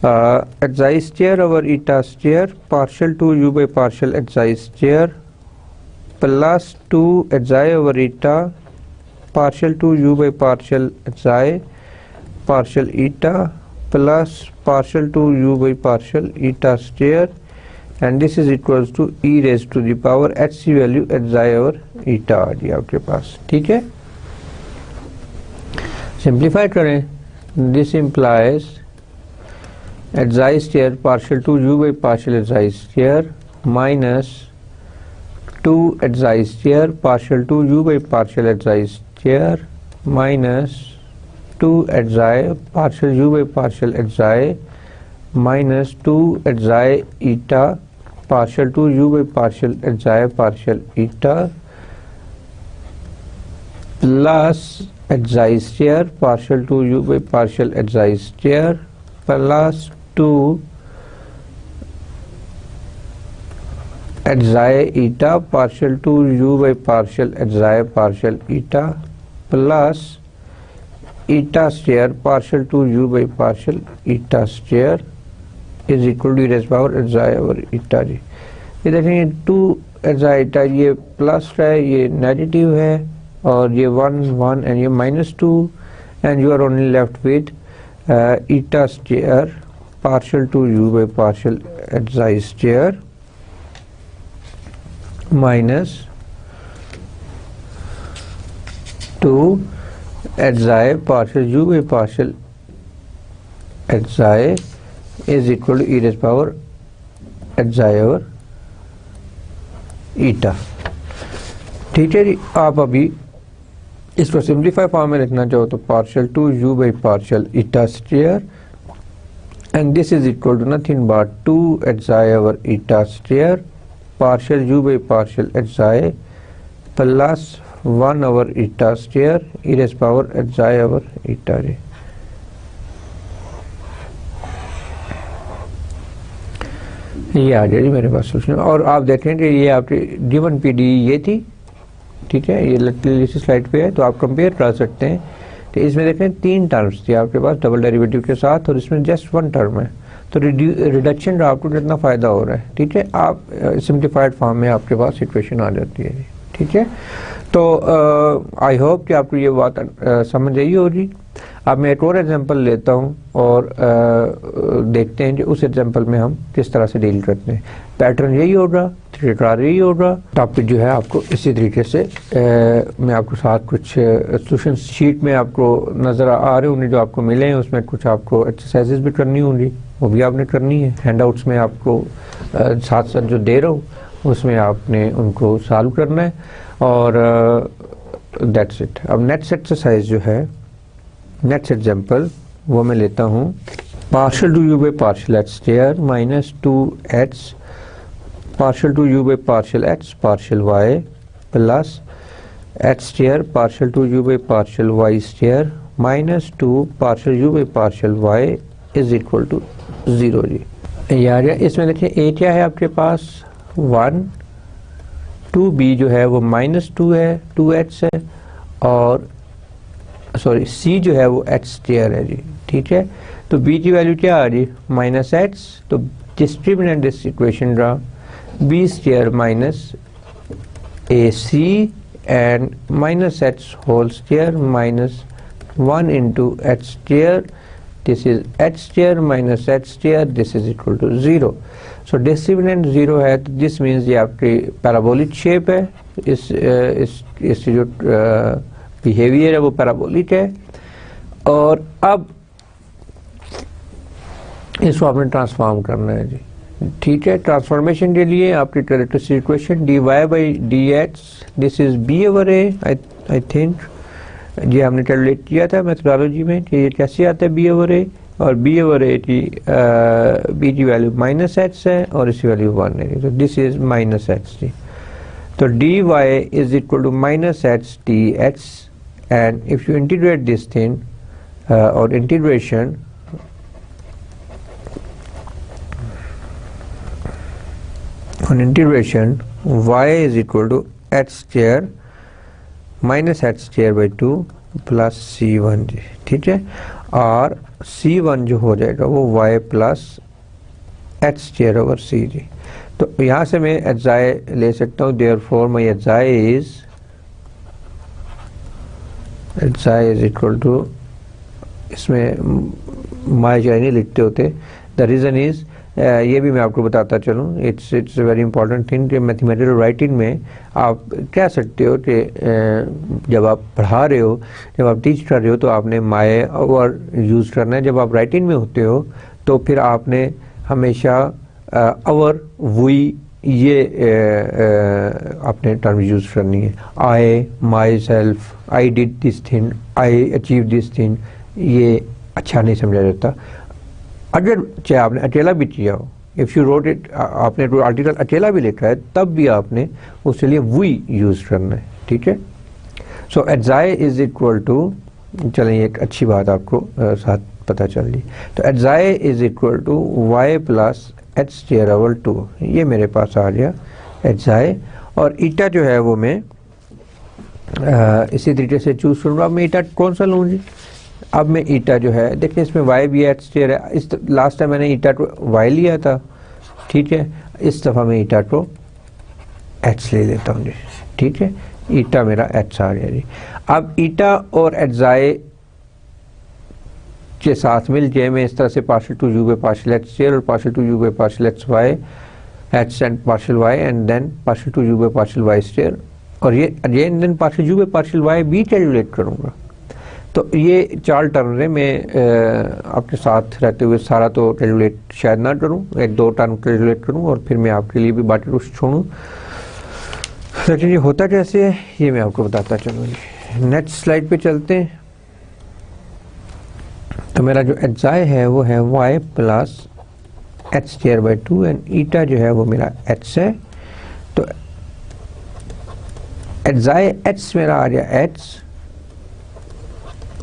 xi square over eta square partial two you by partial xi square plus 2 xi over eta partial two you by partial xi partial eta plus partial two you by partial eta square and this is equals to e raised to the power h की वैल्यू xi और ईटा आ गई आपके पास। ठीक है, सिंप्लीफाई करें, this implies xi square partial to u by partial xi square minus 2 xi square partial to u by partial xi square minus 2 xi partial u by partial xi minus 2 xi eta partial two you by partial xi partial eta plus एक्साई square partial two you by partial एक्साई square plus 2 एक्साई eta partial two you by partial xi partial eta plus eta square partial two you by partial eta square is equal to raise power xi over eta जी। ये देखेंगे 2 एग्जाई ईटा ये प्लस है ये नेगेटिव है और ये 1 1 एंड ये -2 and you are only left with eta square partial two you by partial xi square minus 2 xi partial you by partial xi is equal to e raised power xi over eta. ठीक है जी, आप अभी इसको सिंप्लीफाई फॉर्म में लिखना चाहो तो partial two you by partial eta square and this is equal to nothing but 2 xi over eta square partial you by partial xi plus 1 over eta square e raised power xi over eta जी। ये आ जाएगी मेरे पास सोल्यूशन और आप देखें कि ये आपकी गिवन पीडी ये थी। ठीक है, ये लकीली इसी स्लाइड पे है तो आप कंपेयर कर सकते हैं। तो इसमें देखें 3 टर्म्स थी आपके पास डबल डेरिवेटिव के साथ और इसमें जस्ट 1 टर्म है तो रिडक्शन का आपको कितना फ़ायदा हो रहा है। ठीक है, आप सिंप्लीफाइड फॉर्म में आपके पास इक्वेशन आ जाती है। ठीक है, तो आई होप कि आपको ये बात समझ आई होगी। अब मैं एक और एग्जांपल लेता हूँ और देखते हैं कि उस एग्जांपल में हम किस तरह से डील करते हैं। पैटर्न यही होगा, थ्रेड यही होगा। टॉपिक जो है आपको इसी तरीके से मैं आपको साथ कुछ सोल्यूशन शीट में आपको नज़र आ रहे होंगे जो आपको मिले हैं, उसमें कुछ आपको एक्सरसाइजेज भी करनी होंगी, वो भी आपने करनी है। हैंडआउट्स में आपको साथ साथ जो दे रहा हूँ उसमें आपने उनको सॉल्व करना है और दैट्स इट। अब नेक्स्ट एक्सरसाइज जो है, नेक्स्ट एग्जांपल वो मैं लेता हूँ partial two you by partial x square minus 2x partial two you by partial x partial Y plus x square partial two you by partial Y square minus 2 partial you by partial y is equal to 0 जी। यार इसमें देखिए ए क्या है आपके पास 1, 2b जो है वो -2 है, 2x है, और सॉरी c जो है वो x स्क्वायर है जी। ठीक है, तो b की वैल्यू क्या आ रही -x, तो डिस्क्रिमिनेंट दिस इक्वेशन रहा b square minus ac and -x whole square minus 1 into x square, this is h square minus x square, this is equal to 0। So discriminant 0 है, तो दिस मीन्स ये आपकी पैराबोलिक शेप है। इस जो बिहेवियर है वो पैराबोलिक है। और अब इसको आपने ट्रांसफॉर्म करना है जी। ठीक है, ट्रांसफॉर्मेशन के लिए आपकी characteristic equation dy by d x, this is b over a, I think ये हमने कैलकुलेट किया था मेथोडोलॉजी में कि ये कैसे आता है बी ओवर ए, और बी ओवर ए की बी की वैल्यू -x है और इसकी वैल्यू 1 है, तो दिस इज -x जी। तो dy is equal to -x dx, and if you integrate this thing or integration on integration y is equal to x square minus x square by 2 plus c1 जी। ठीक है, और c1 जो हो जाएगा वो y plus x square over c जी। तो यहाँ से मैं एजाए ले सकता हूँ, therefore my एजाए is xi is equal to, इसमें माई नहीं लिखते होते, द रीज़न इज़ ये भी मैं आपको बताता चलूँ, इट्स वेरी इंपॉर्टेंट थिंग कि मैथमेटिकल राइटिंग में आप कह सकते हो कि जब आप पढ़ा रहे हो, जब आप टीच कर रहे हो तो आपने माई ओवर यूज़ करना है। जब आप राइटिंग में होते हो तो फिर आपने हमेशा अवर वी ये आपने टर्म यूज करनी है। I, myself, I did this thing, I achieve this thing, ये अच्छा नहीं समझा जाता। अगर चाहे आपने अकेला भी किया हो, इफ़ यू रोट इट, आपने आर्टिकल अकेला भी लिखा है तब भी आपने उसके लिए वी यूज़ करना है। ठीक है, सो एजाए इज इक्वल टू, चलें एक अच्छी बात आपको साथ पता चल रही, तो xi is equal to Y plus H square over 2, ये मेरे पास आ गया एजाए। और ईटा जो है वो मैं इसी तरीके से चूज़ करूँगा। अब मैं ईटा कौन सा लूँ जी? अब मैं ईटा जो है, देखिए इसमें वाई भी एच स्क्वायर है, इस लास्ट टाइम मैंने ईटा को वाई लिया था। ठीक है, इस दफ़ा मैं ईटा को एच ले लेता हूँ जी। ठीक है, ईटा मेरा एच आ गया जी। अब ईटा और एजाए के साथ मिल जाए मैं इस तरह से partial two you by partial x square और partial two you by partial x Y H and partial Y and then partial two you by partial Y square, और ये again then partial you by partial Y भी कैलकुलेट करूँगा। तो ये 4 टर्म है, मैं आपके साथ रहते हुए सारा तो कैलकुलेट शायद ना करूँ, 1-2 टर्म कैलकुलेट करूँ और फिर मैं आपके लिए भी बाकी कुछ छोड़ूँ। लेकिन ये होता कैसे है ये मैं आपको बताता चलूँगी। नेक्स्ट स्लाइड पे चलते हैं। तो मेरा जो एजाए है वो है y plus H square by 2 and eta जो है वो मेरा h है। तो एजाए h मेरा आ गया h,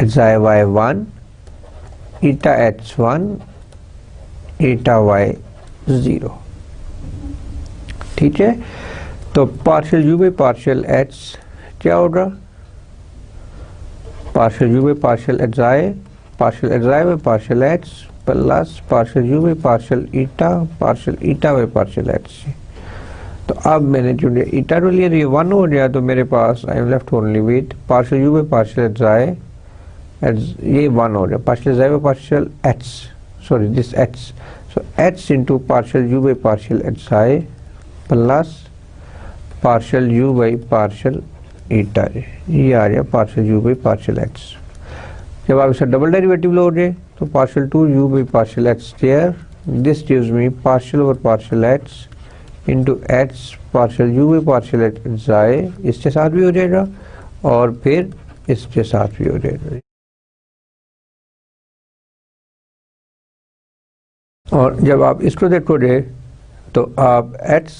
एजाए y 1, ईटा h 1, ईटा y 0। ठीक है, तो partial you by partial h क्या होगा? Partial you by partial xi, partial xi by partial H plus partial you by partial eta by partial H. तो अब मैंने जो ईटा को लिया तो ये 1 हो गया, तो मेरे पास I am left only with partial you by partial xi ये 1 हो गया, partial H by partial H, sorry this H, so H into partial you by partial H I plus partial you by partial eta, ये आ गया partial you by partial H. जब आप इसका डबल डेरिवेटिव लोगे तो partial two you by partial H square, this gives me partial over partial H into H partial you by partial H जाए, इसके साथ भी हो जाएगा और फिर इसके साथ भी हो जाएगा। और जब आप इसको देखोगे तो आप h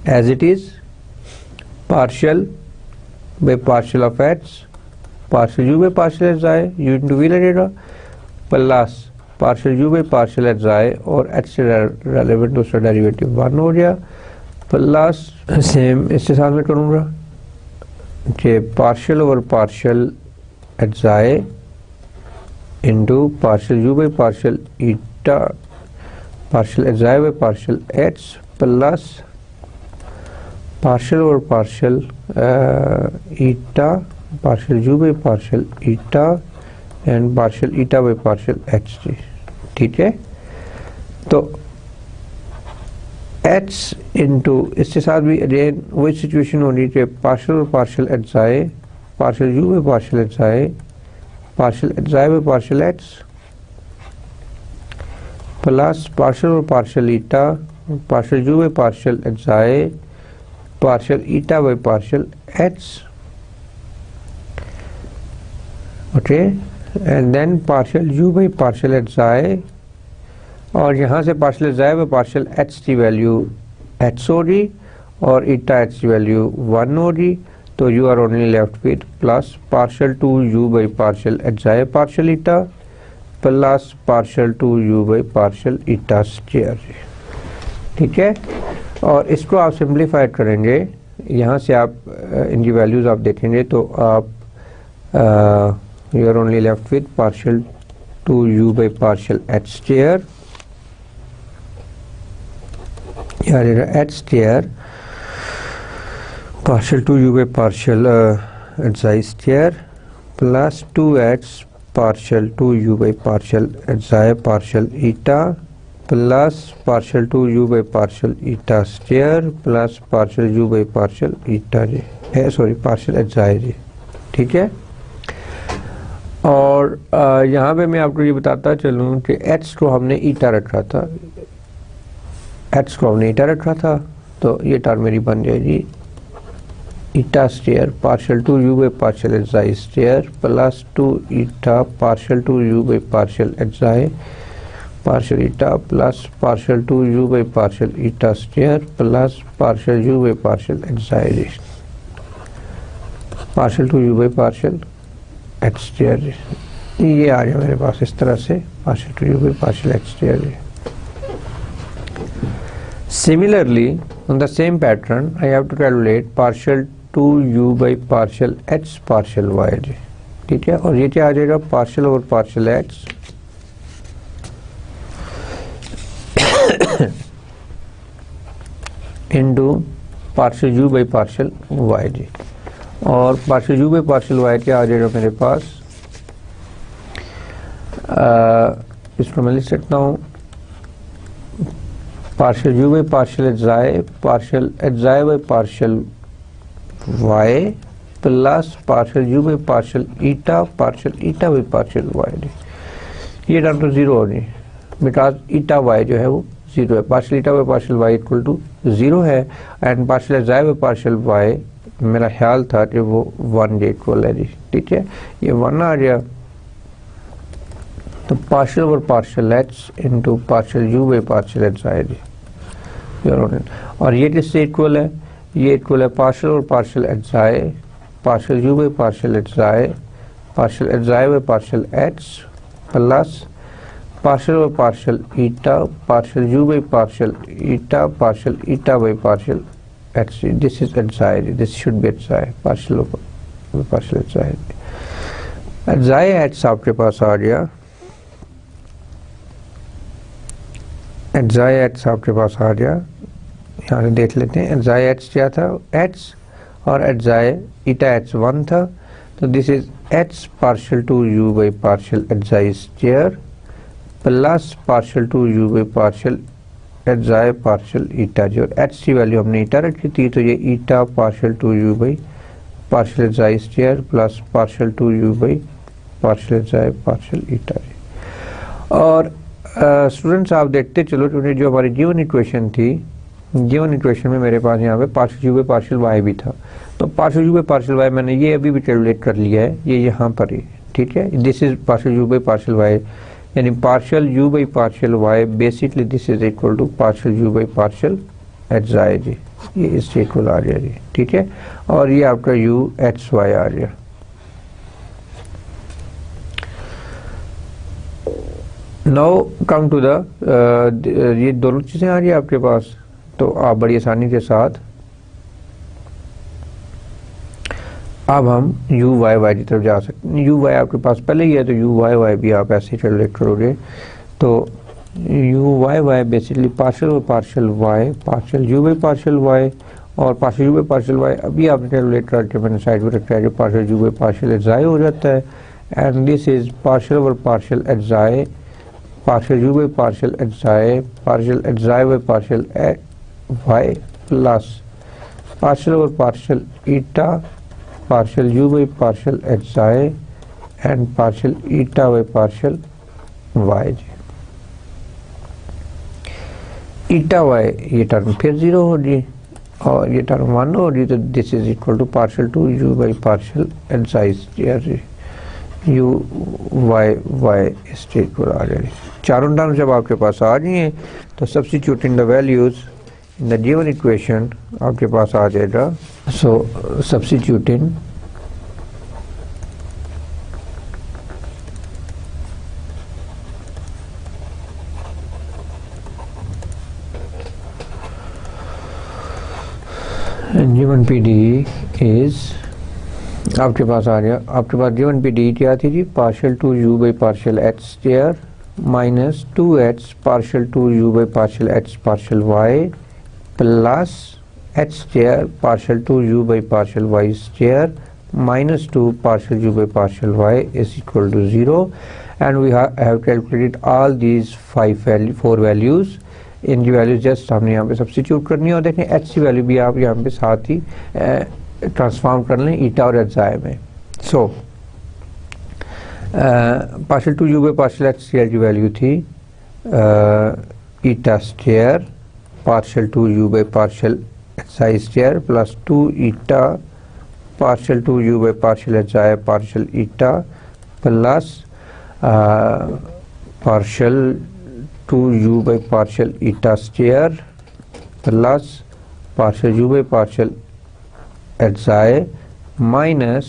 as it is partial by partial of h partial you by partial H i, u into v लगेगा plus partial you by partial H आए और एच से रेलेवेंट उसका डेरिवेटिव 1 हो गया, प्लस सेम इसके साथ में करूँगा कि partial over partial H I into partial you by partial eta partial H I by partial H plus partial over partial eta partial you by partial eta and partial eta by partial H जी। ठीक है, तो एच इंटू इसके साथ भी अगेन वही सिचुएशन होनी चाहिए, पार्शियल और partial H I partial you by partial H I partial H I by partial H plus partial और partial eta partial you by partial H I partial eta by partial H, okay, and then partial you by partial H आए और यहाँ से partial H I by partial H की वैल्यू एच होगी और ईटा एच की वैल्यू 1 होगी, तो you are only left with plus partial two you by partial H I partial eta plus partial two you by partial eta square. ठीक है, और इसको आप सिंप्लीफाई करेंगे, यहाँ से आप इनकी वैल्यूज आप देखेंगे तो आप you are only left with partial two you by partial H square, H square partial two you by partial H I square plus 2h partial two you by partial H I partial eta plus partial two you by partial eta square plus partial you by partial eta जी है, सॉरी पार्शियल एच आई जी। ठीक है, और यहाँ पे मैं आपको ये बताता चलूँ कि एच को हमने ईटा रखा था, एच को हमने ईटा रखा था, तो ये टर्म मेरी बन जाएगी eta square partial two you by partial H I square plus 2 eta partial two you by partial H I partial eta plus partial two you by partial eta square plus partial you by partial H I partial two you by partial H square, ये आ गया मेरे पास इस तरह से partial two you by partial H square. Similarly, on the same pattern, I have to calculate partial 2u by partial h partial y जी। ठीक है, और ये क्या आ जाएगा partial over partial h into partial u by partial y जी, और partial u by partial y क्या आ जाएगा मेरे पास, इसको मैं लिख सकता हूँ partial you by partial H I by partial Y plus partial you by partial eta by partial Y. ये टर्म तो जीरो होगी बिकॉज ईटा वाई जो है वो जीरो है, partial eta by partial Y equal to zero है and partial H I by partial Y मेरा ख्याल था कि वो 1 के इक्वल है जी। ठीक है, ये 1 आ गया, तो partial over partial H into partial you by partial H I जी, और ये किससे इक्वल है, ये इक्वल है पार्शियल और partial H I partial you by partial H I by partial H plus partial और partial eta partial you by partial eta by partial H. This is H I, this should be H I partial over partial H I. H I H आपके पास आ गया, एच आई एच आपके पास आ गया, यहाँ से देख लेते हैं एच आई एच क्या था, एच और एच आई ईटा एच 1 था, तो this is H partial two you by partial H square plus partial two you by partial H partial eta जी, और एच की वैल्यू हमने ईटा रखी थी, तो ये eta partial two you by partial H square plus partial two you by partial H partial eta जी। और स्टूडेंट्स आप देखते चलो, जो हमारी गिवन इक्वेशन थी, गिवन इक्वेशन में मेरे पास यहाँ पे partial you by partial Y भी था, तो partial you by partial Y मैंने ये अभी भी कैलकुलेट कर लिया है, ये यहाँ पर ही, ठीक है। This is partial you by partial Y, यानी partial you by partial Y basically this is equal to partial you by partial H I जी, ये इससे इक्वल आ गया जी, ठीक है। और ये आपका यू एच वाई आ गया। नाउ कम टू द ये दोनों चीजें आ रही है आपके पास, तो आप बड़ी आसानी के साथ अब हम यू वाई वाई की तरफ जा सकते हैं। यू वाई आपके पास पहले ही है, तो यू वाई वाई भी आप ऐसे कैलकुलेट करोगे, तो U Y Y basically partial partial Y partial you by partial Y और partial you by partial Y अभी आपने कैलकुलेट करके मैंने साइड में रखा है, जो partial you by partial h हो जाता है, and this is partial over partial H partial you by partial H by partial Y plus partial over partial eta partial you by partial h and partial eta by partial y जी। ईटा वाई ये टर्म फिर जीरो होगी और ये टर्म 1 होगी, तो this is equal to partial two you by partial H जी, यू वाई वाई स्टेट पर आ जाएगी। चारों टर्म जब आपके पास आ जाए तो substituting the values in the given equation आपके पास आ जाएगा। सो सब्स्टिट्यूटिंग गिवन पीडी इज आपके पास आ गया, आपके पास गिवन पीडी क्या थी जी, partial two you by partial H square minus 2h partial two you by partial H partial Y plus H square partial two you by partial Y square minus 2 partial u by partial y is equal to 0, and we have calculated all these four values. इनकी वैल्यूज जस्ट हमने यहाँ पे सब्स्टिट्यूट करनी है और देखें एच की वैल्यू भी आप यहाँ पे साथ ही ट्रांसफॉर्म कर लें ईटा और एच में। So partial two you by partial H square की वैल्यू थी eta square partial two you by partial H I square plus 2 eta partial two you by partial H I partial eta plus partial two you by partial eta square plus partial you by partial H I minus,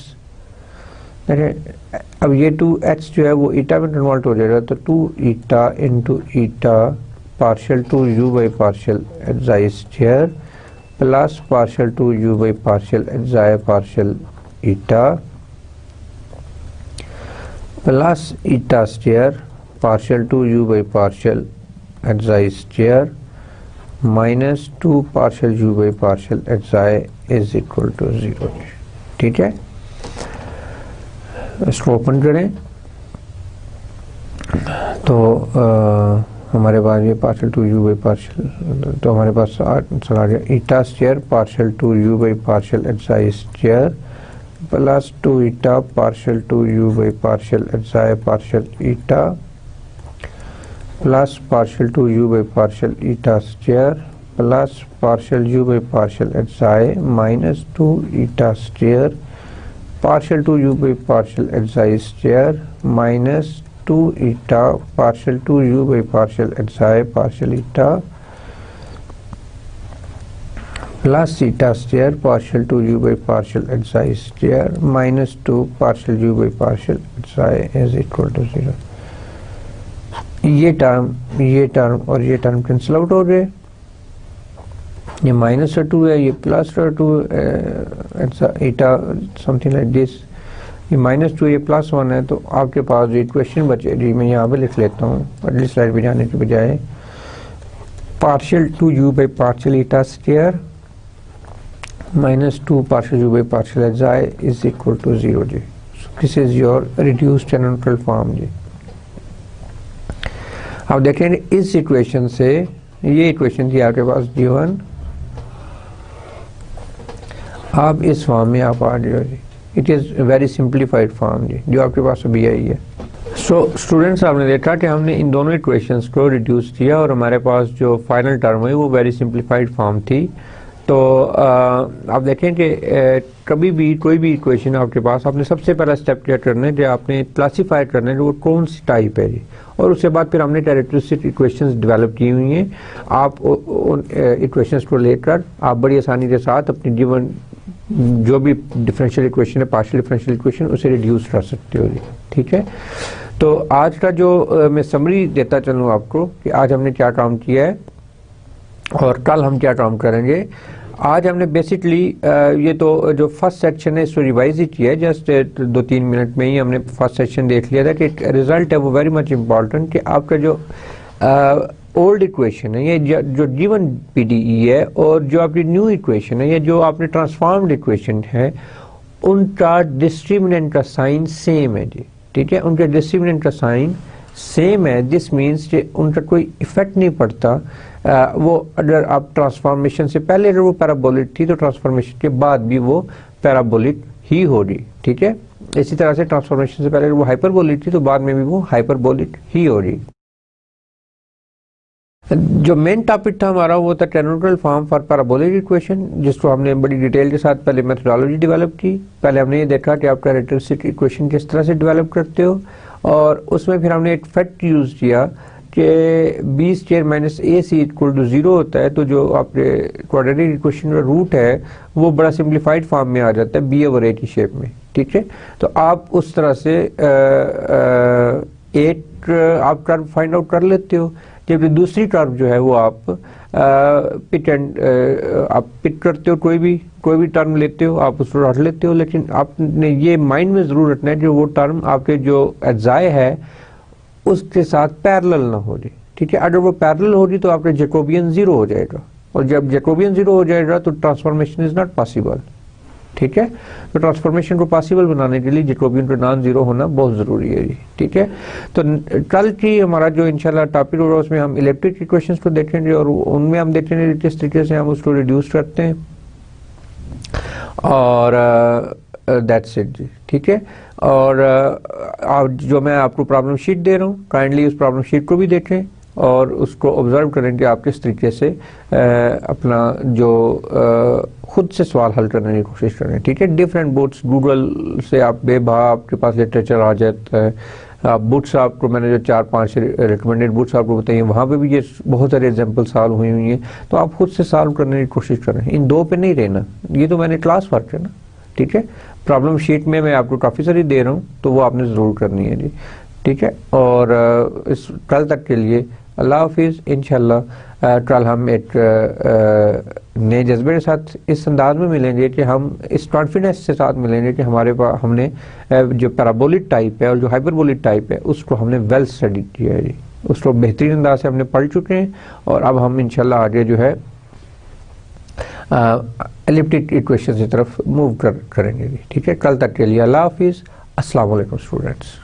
अब ये 2h जो है वो ईटा में कन्वर्ट हो जाएगा तो 2 eta into eta partial two you by partial H I square plus partial two you by partial H I partial eta plus eta square partial to u by partial xi square minus 2 partial u by partial xi is equal to 0। ठीक है, इसको ओपन करें तो हमारे पास ये partial two you by partial, तो हमारे पास आंसर आ गया eta square partial two you by partial xi square plus 2 eta partial two you by partial xi partial eta plus partial two you by partial eta square plus partial you by partial H I minus 2 eta square partial two you by partial H I square minus 2 eta partial two you by partial H I partial eta plus eta square partial two you by partial H I square minus 2 partial you by partial H I is equal to 0। ये टर्म और ये टर्म कैंसिल आउट हो गए, ये माइनस का 2 है, ये प्लस का 2 ईटा समथिंग लाइक दिस, ये माइनस 2 ये प्लस 1 है, तो आपके पास जो इक्वेशन बचेगी मैं यहाँ पे लिख लेता हूँ अगली स्लाइड पे जाने के बजाय, partial two you by partial eta square minus 2 partial you by partial H I is equal to 0 जी। This is your reduced and neutral form जी। अब देखेंगे इस इक्वेशन से, ये इक्वेशन थी आपके पास G1, आप इस फॉर्म में आप आ जाओ जी। It is very simplified form जी, जो आपके पास अभी आई है। सो स्टूडेंट्स, आपने देखा कि हमने इन दोनों इक्वेशंस को रिड्यूस किया और हमारे पास जो फाइनल टर्म हुई वो वेरी सिंप्लीफाइड फॉर्म थी। तो आप देखें कि कभी भी कोई भी इक्वेशन आपके पास, आपने सबसे पहला स्टेप क्या करना है कि आपने क्लासीफाई करना है वो कौन सी टाइप है जी, और उसके बाद फिर हमने कैरेक्टरिस्टिक इक्वेशंस डेवलप की हुई हैं। आप उन इक्वेशंस को लेकर आप बड़ी आसानी के साथ अपनी जीवन जो भी डिफरेंशियल इक्वेशन है, पार्शियल डिफरेंशियल इक्वेशन, उसे रिड्यूस कर सकते हो जी। ठीक है, तो आज का जो मैं समरी देता चलूँ आपको कि आज हमने क्या काम किया है और कल हम क्या काम करेंगे। आज हमने बेसिकली ये तो जो फर्स्ट सेक्शन है इसको रिवाइज ही किया है, जस्ट 2-3 मिनट में ही हमने फर्स्ट सेक्शन देख लिया था कि रिजल्ट है वो वेरी मच इम्पॉर्टेंट, कि आपका जो ओल्ड इक्वेशन है, ये जो गिवन पीडीई है, और जो आपकी न्यू इक्वेशन है, ये जो आपने ट्रांसफॉर्म्ड इक्वेशन है, उनका डिस्क्रिमिनेंट का साइन सेम है जी। ठीक है, उनके डिस्क्रिमिनेंट का साइन सेम है। दिस मीन्स कि उनका कोई इफेक्ट नहीं पड़ता। वो अगर आप ट्रांसफॉर्मेशन से पहले अगर वो पैराबोलिक थी तो ट्रांसफॉर्मेशन के बाद भी वो पैराबोलिक ही होगी। ठीक है, इसी तरह से ट्रांसफॉर्मेशन से पहले अगर वो हाइपरबोलिक थी तो बाद में भी वो हाइपरबोलिक ही होगी। जो मेन टॉपिक था हमारा वो था canonical form for parabolic equation, जिसको हमने बड़ी डिटेल के साथ पहले मेथोडोलॉजी डेवलप की। पहले हमने ये देखा कि आप कैरेक्टरिस्टिक इक्वेशन किस तरह से डेवलप करते हो, और उसमें फिर हमने एक फैक्ट यूज किया कि b square minus a c equal to 0 होता है, तो जो आपके क्वाड्रेटिक इक्वेशन का रूट है वो बड़ा सिंप्लीफाइड फॉर्म में आ जाता है बी ओवर ए की शेप में। ठीक है, तो आप उस तरह से एक आप टर्म फाइंड आउट कर लेते हो, जबकि दूसरी टर्म जो है वो आप पिक करते हो, कोई भी टर्म लेते हो आप उसको रख लेते हो, लेकिन आपने ये माइंड में जरूर रखना है कि वो टर्म आपके जो अज्जाए है उसके साथ पैरेलल ना हो जाए। ठीक है, अगर वो पैरेलल होगी तो आपका जैकोबियन 0 हो जाएगा, और जब जैकोबियन 0 हो जाएगा तो ट्रांसफॉर्मेशन इज नॉट पॉसिबल। ठीक है, तो ट्रांसफॉर्मेशन को पॉसिबल बनाने के लिए जैकोबियन का नॉन जीरो होना बहुत जरूरी है जी। ठीक है, तो कल की हमारा जो इंशाल्लाह टॉपिक होगा उसमें हम इलेक्ट्रिक इक्वेशंस को देखेंगे, और उनमें हम देखेंगे किस तरीके से हम उसको रिड्यूस करते हैं, और दैट्स इट जी। ठीक है, और जो मैं आपको प्रॉब्लम शीट दे रहा हूँ, काइंडली उस प्रॉब्लम शीट को भी देखें और उसको ऑब्जर्व करें कि आप किस तरीके से अपना जो खुद से सवाल हल करने की कोशिश करें। ठीक है, डिफरेंट बुक्स गूगल से आप बेभा आपके पास लिटरेचर आ जाता है। आप बुक्स आपको मैंने जो 4-5 रिकमेंडेड बुक्स आपको बताइए, वहाँ पे भी ये बहुत सारे एग्जाम्पल सॉल्व हुई हैं, तो आप खुद से सॉल्व करने की कोशिश करें। इन दो पे नहीं रहना, ये तो मैंने क्लास वर्क है ना। ठीक है, प्रॉब्लम शीट में मैं आपको काफ़ी सारी दे रहा हूँ, तो वो आपने ज़रूर करनी है जी। ठीक है, और इस कल तक के लिए अल्लाह हाफिज़। इंशाल्लाह कल हम एक नए जज्बे के साथ इस अंदाज में मिलेंगे कि हम इस कॉन्फिडेंस के साथ मिलेंगे कि हमारे पास हमने जो पैराबोलिक टाइप है और जो हाइपरबोलिक टाइप है उसको हमने वेल स्टडी किया है जी, उसको बेहतरीन अंदाज से हमने पढ़ चुके हैं, और अब हम इंशाल्लाह आगे जो है एलिप्टिक इक्वेशन की तरफ मूव करेंगे जी। ठीक है, कल तक के लिए अल्लाह हाफिज़। अस्सलाम वालेकुम स्टूडेंट्स।